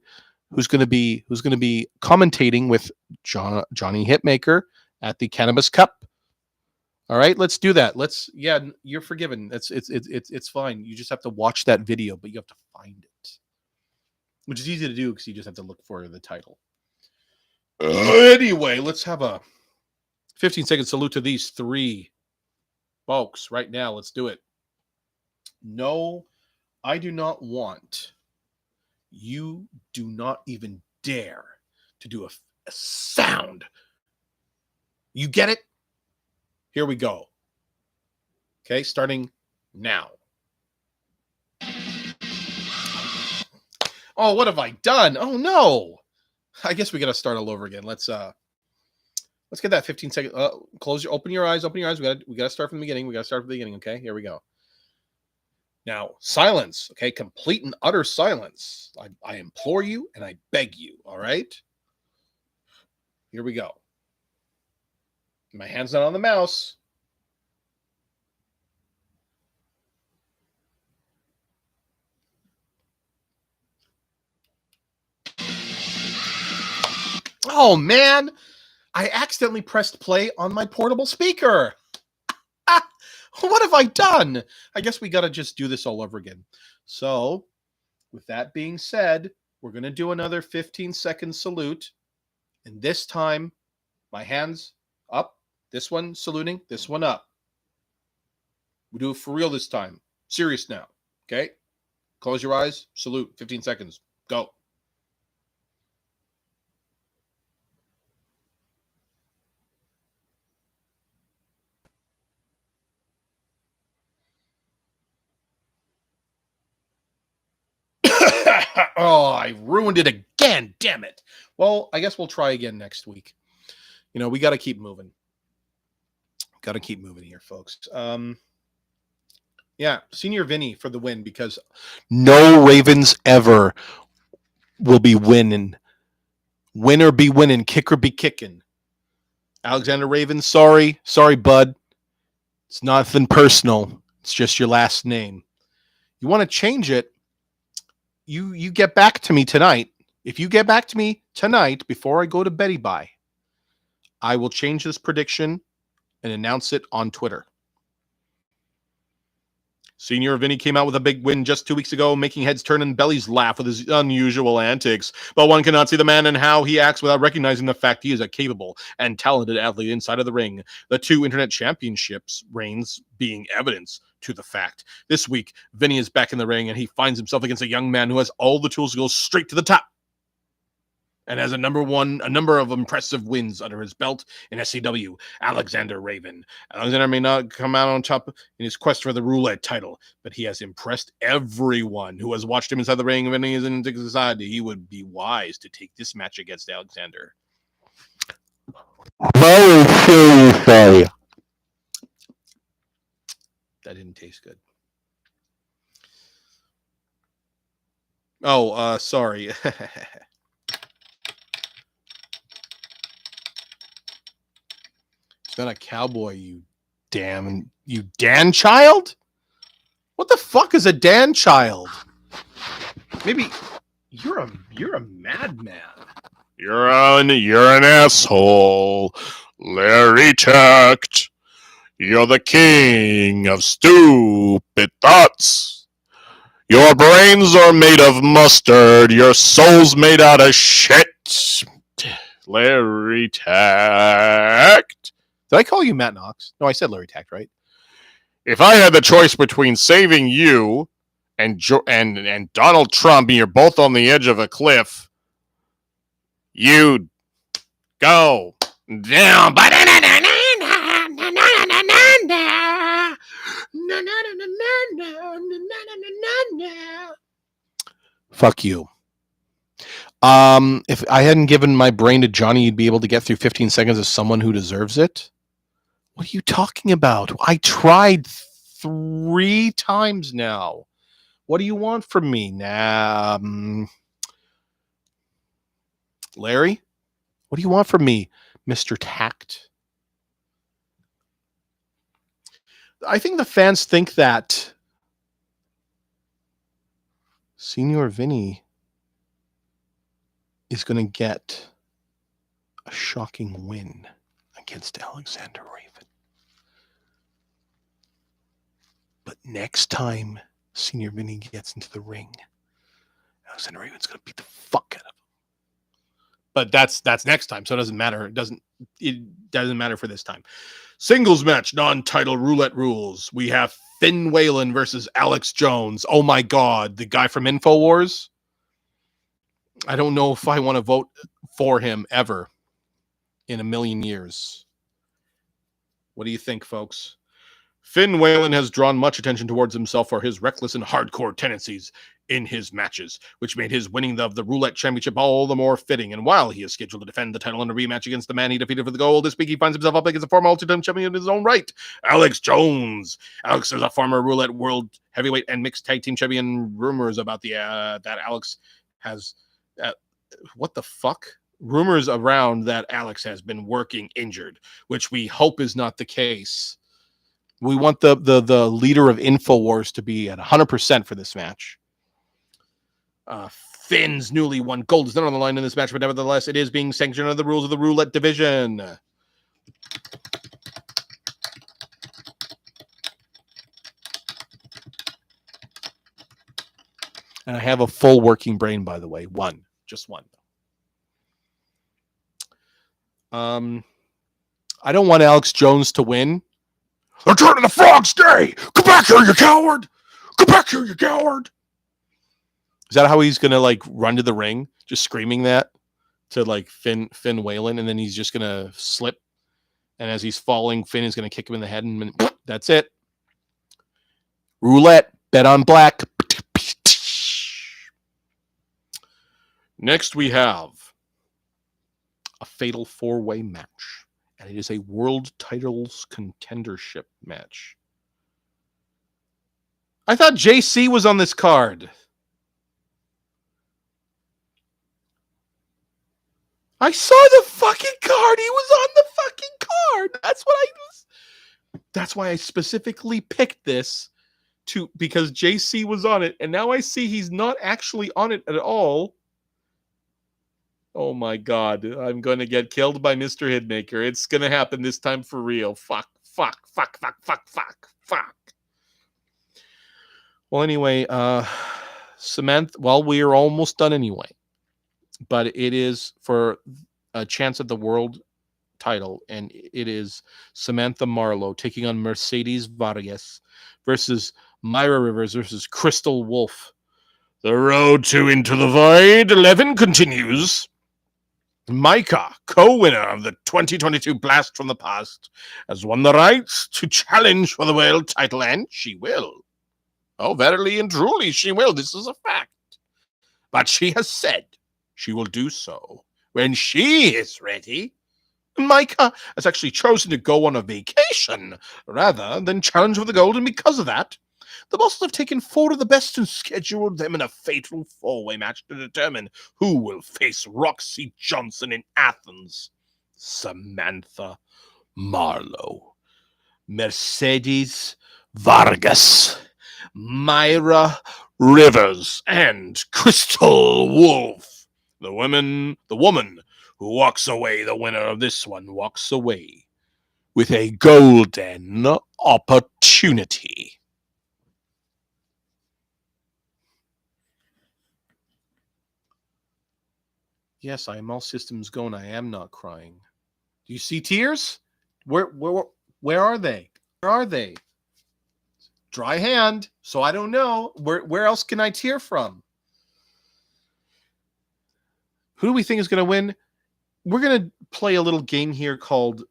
commentating with Johnny Hitmaker at the Cannabis Cup. All right, let's do that. You're forgiven. It's fine. You just have to watch that video, but you have to find it, which is easy to do because you just have to look for the title. Anyway, let's have a 15-second salute to these 3 folks right now. Let's do it. No, I do not want. You do not even dare to do a sound. You get it? Here we go. Okay, starting now. Oh, what have I done? Oh no. I guess we got to start all over again. Let's get that 15-second. Open your eyes. We got to start from the beginning. Okay, here we go. Now, silence, okay? Complete and utter silence. I implore you and I beg you, all right? Here we go. My hand's not on the mouse. Oh, man. I accidentally pressed play on my portable speaker. What have I done? I guess we got to just do this all over again. So, with that being said, we're going to do another 15-second salute. And this time, my hands up. This one saluting, this one up. We do it for real this time. Serious now. Okay? Close your eyes. Salute. 15 seconds. Go. Oh, I ruined it again. Damn it. Well, I guess we'll try again next week. You know, we got to keep moving. Got to keep moving here, folks. Yeah, Senior Vinny for the win, because no Ravens ever will be winning. Win or be winning, kick or be kicking. Alexander Raven, sorry, bud. It's nothing personal. It's just your last name. You want to change it? You get back to me tonight. If you get back to me tonight before I go to Betty Bye, I will change this prediction and announce it on Twitter. Senior Vinny came out with a big win just 2 weeks ago, making heads turn and bellies laugh with his unusual antics. But one cannot see the man and how he acts without recognizing the fact he is a capable and talented athlete inside of the ring. The 2 internet championships reigns being evidence to the fact. This week, Vinny is back in the ring and he finds himself against a young man who has all the tools to go straight to the top, and has a number of impressive wins under his belt in SCW, Alexander Raven. Alexander may not come out on top in his quest for the roulette title, but he has impressed everyone who has watched him inside the ring. When he is in society, he would be wise to take this match against Alexander. Very true, you say. That didn't taste good. Oh, sorry. It's not a cowboy, you Dan child? What the fuck is a Dan child? Maybe you're a madman. You're an asshole, Larry Tact. You're the king of stupid thoughts. Your brains are made of mustard. Your soul's made out of shit. Larry Tact. Did I call you Matt Knox? No, I said Larry Tact, right? If I had the choice between saving you and Donald Trump, and you're both on the edge of a cliff, you'd go down. Fuck you. If I hadn't given my brain to Johnny, you'd be able to get through 15 seconds of someone who deserves it? What are you talking about? I tried 3 times now. What do you want from me? Larry? What do you want from me, Mr. Tact? I think the fans think that Senior Vinny is going to get a shocking win against Alexander Raven. But next time Senior Vinny gets into the ring, Alexander Raven's going to beat the fuck out of him. But that's next time, so it doesn't matter. It doesn't matter for this time. Singles match, non-title roulette rules. We have Finn Whalen versus Alex Jones. Oh my God, the guy from InfoWars. I don't know if I want to vote for him ever in a million years. What do you think, folks? Finn Whalen has drawn much attention towards himself for his reckless and hardcore tendencies in his matches, which made his winning of the Roulette Championship all the more fitting. And while he is scheduled to defend the title in a rematch against the man he defeated for the gold, this week he finds himself up against a former multi-time champion in his own right, Alex Jones. Alex is a former Roulette World Heavyweight and Mixed Tag Team Champion. Rumors about that Alex has... what the fuck? Rumors around that Alex has been working injured, which we hope is not the case. We want the leader of InfoWars to be at 100% for this match. Finn's newly won gold is not on the line in this match, but nevertheless, it is being sanctioned under the rules of the Roulette division. And I have a full working brain, by the way. Just one. I don't want Alex Jones to win. They're turning the Frog's Day! Come back here, you coward! Come back here, you coward! Is that how he's gonna like run to the ring, just screaming that to like Finn Whalen, and then he's just gonna slip, and as he's falling, Finn is gonna kick him in the head, and that's it. Roulette, bet on black. Next we have a fatal four-way match, and it is a world titles contendership match. I thought JC was on this card. I saw the fucking card. He was on the fucking card. That's why I specifically picked this because JC was on it, and now I see he's not actually on it at all. Oh my God, I'm going to get killed by Mr. Hitmaker. It's going to happen this time for real. Fuck. Well, anyway, Samantha, well, we are almost done anyway. But it is for a chance at the world title, and it is Samantha Marlowe taking on Mercedes Vargas versus Myra Rivers versus Crystal Wolf. The road to Into the Void 11 continues. Micah, co-winner of the 2022 Blast from the Past, has won the rights to challenge for the world title, and she will. Oh, verily and truly, she will. This is a fact. But she has said she will do so when she is ready. Micah has actually chosen to go on a vacation rather than challenge for the gold, and because of that, the bosses have taken 4 of the best and scheduled them in a fatal four-way match to determine who will face Roxy Johnson in Athens. Samantha Marlowe, Mercedes Vargas, Myra Rivers, and Crystal Wolf. The woman who walks away, the winner of this one, walks away with a golden opportunity. Yes, I am all systems go, and I am not crying. Do you see tears? Where are they? Where are they? Dry hand, so I don't know. Where else can I tear from? Who do we think is going to win? We're going to play a little game here called,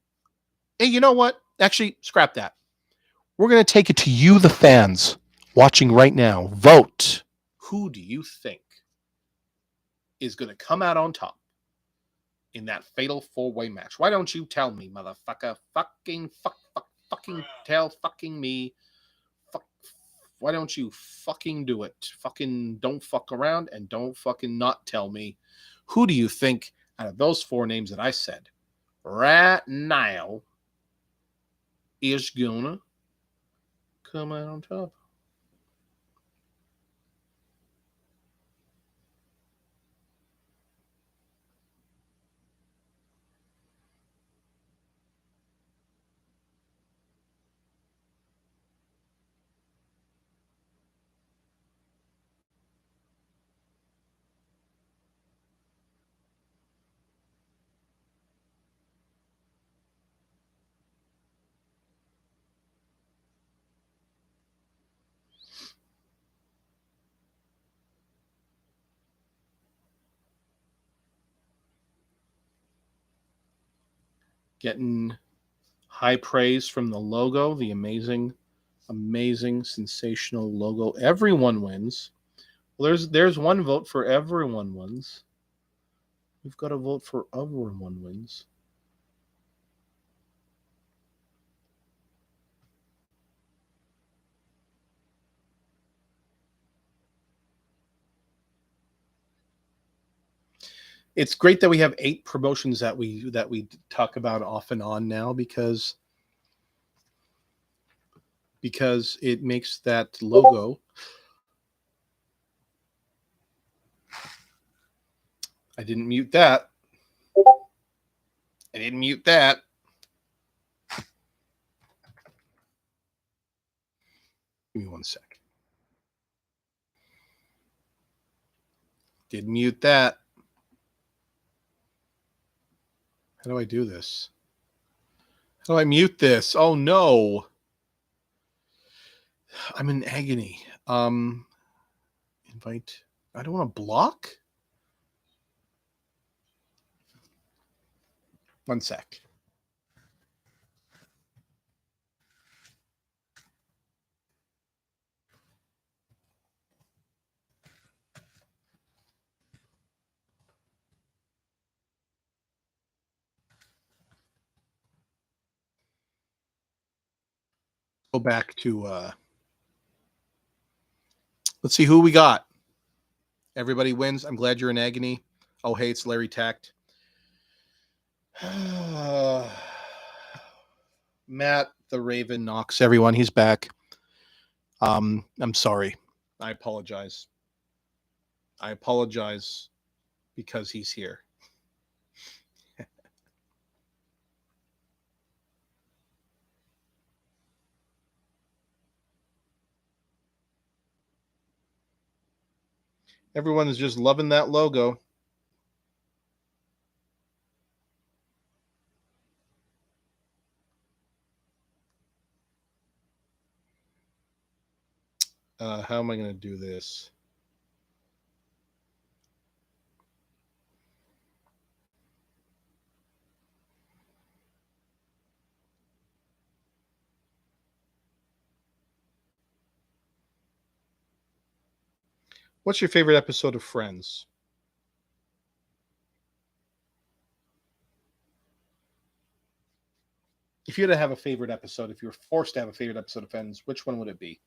hey, you know what? Actually, scrap that. We're going to take it to you, the fans, watching right now. Vote. Who do you think is going to come out on top in that fatal four-way match? Why don't you tell me, motherfucker? Fucking tell fucking me. Why don't you fucking do it? Fucking don't fuck around and don't fucking not tell me. Who do you think out of those 4 names that I said right now is gonna come out on top? Getting high praise from the logo, the amazing, sensational logo. Everyone wins. Well, there's one vote for everyone wins. We've got to vote for everyone wins. It's great that we have 8 promotions that we talk about off and on now because it makes that logo. I didn't mute that. I didn't mute that. Give me 1 sec. Did mute that. How do I do this? How do I mute this? Oh no. I'm in agony. Invite. I don't want to block. 1 sec. Go back to let's see who we got. Everybody wins. I'm glad you're in agony. Oh, hey, it's Larry Tact. Matt the Raven Knox. Everyone, he's back. I'm sorry. I apologize. I apologize because he's here. Everyone is just loving that logo. How am I going to do this? What's your favorite episode of Friends? If you had to have a favorite episode, if you were forced to have a favorite episode of Friends, which one would it be?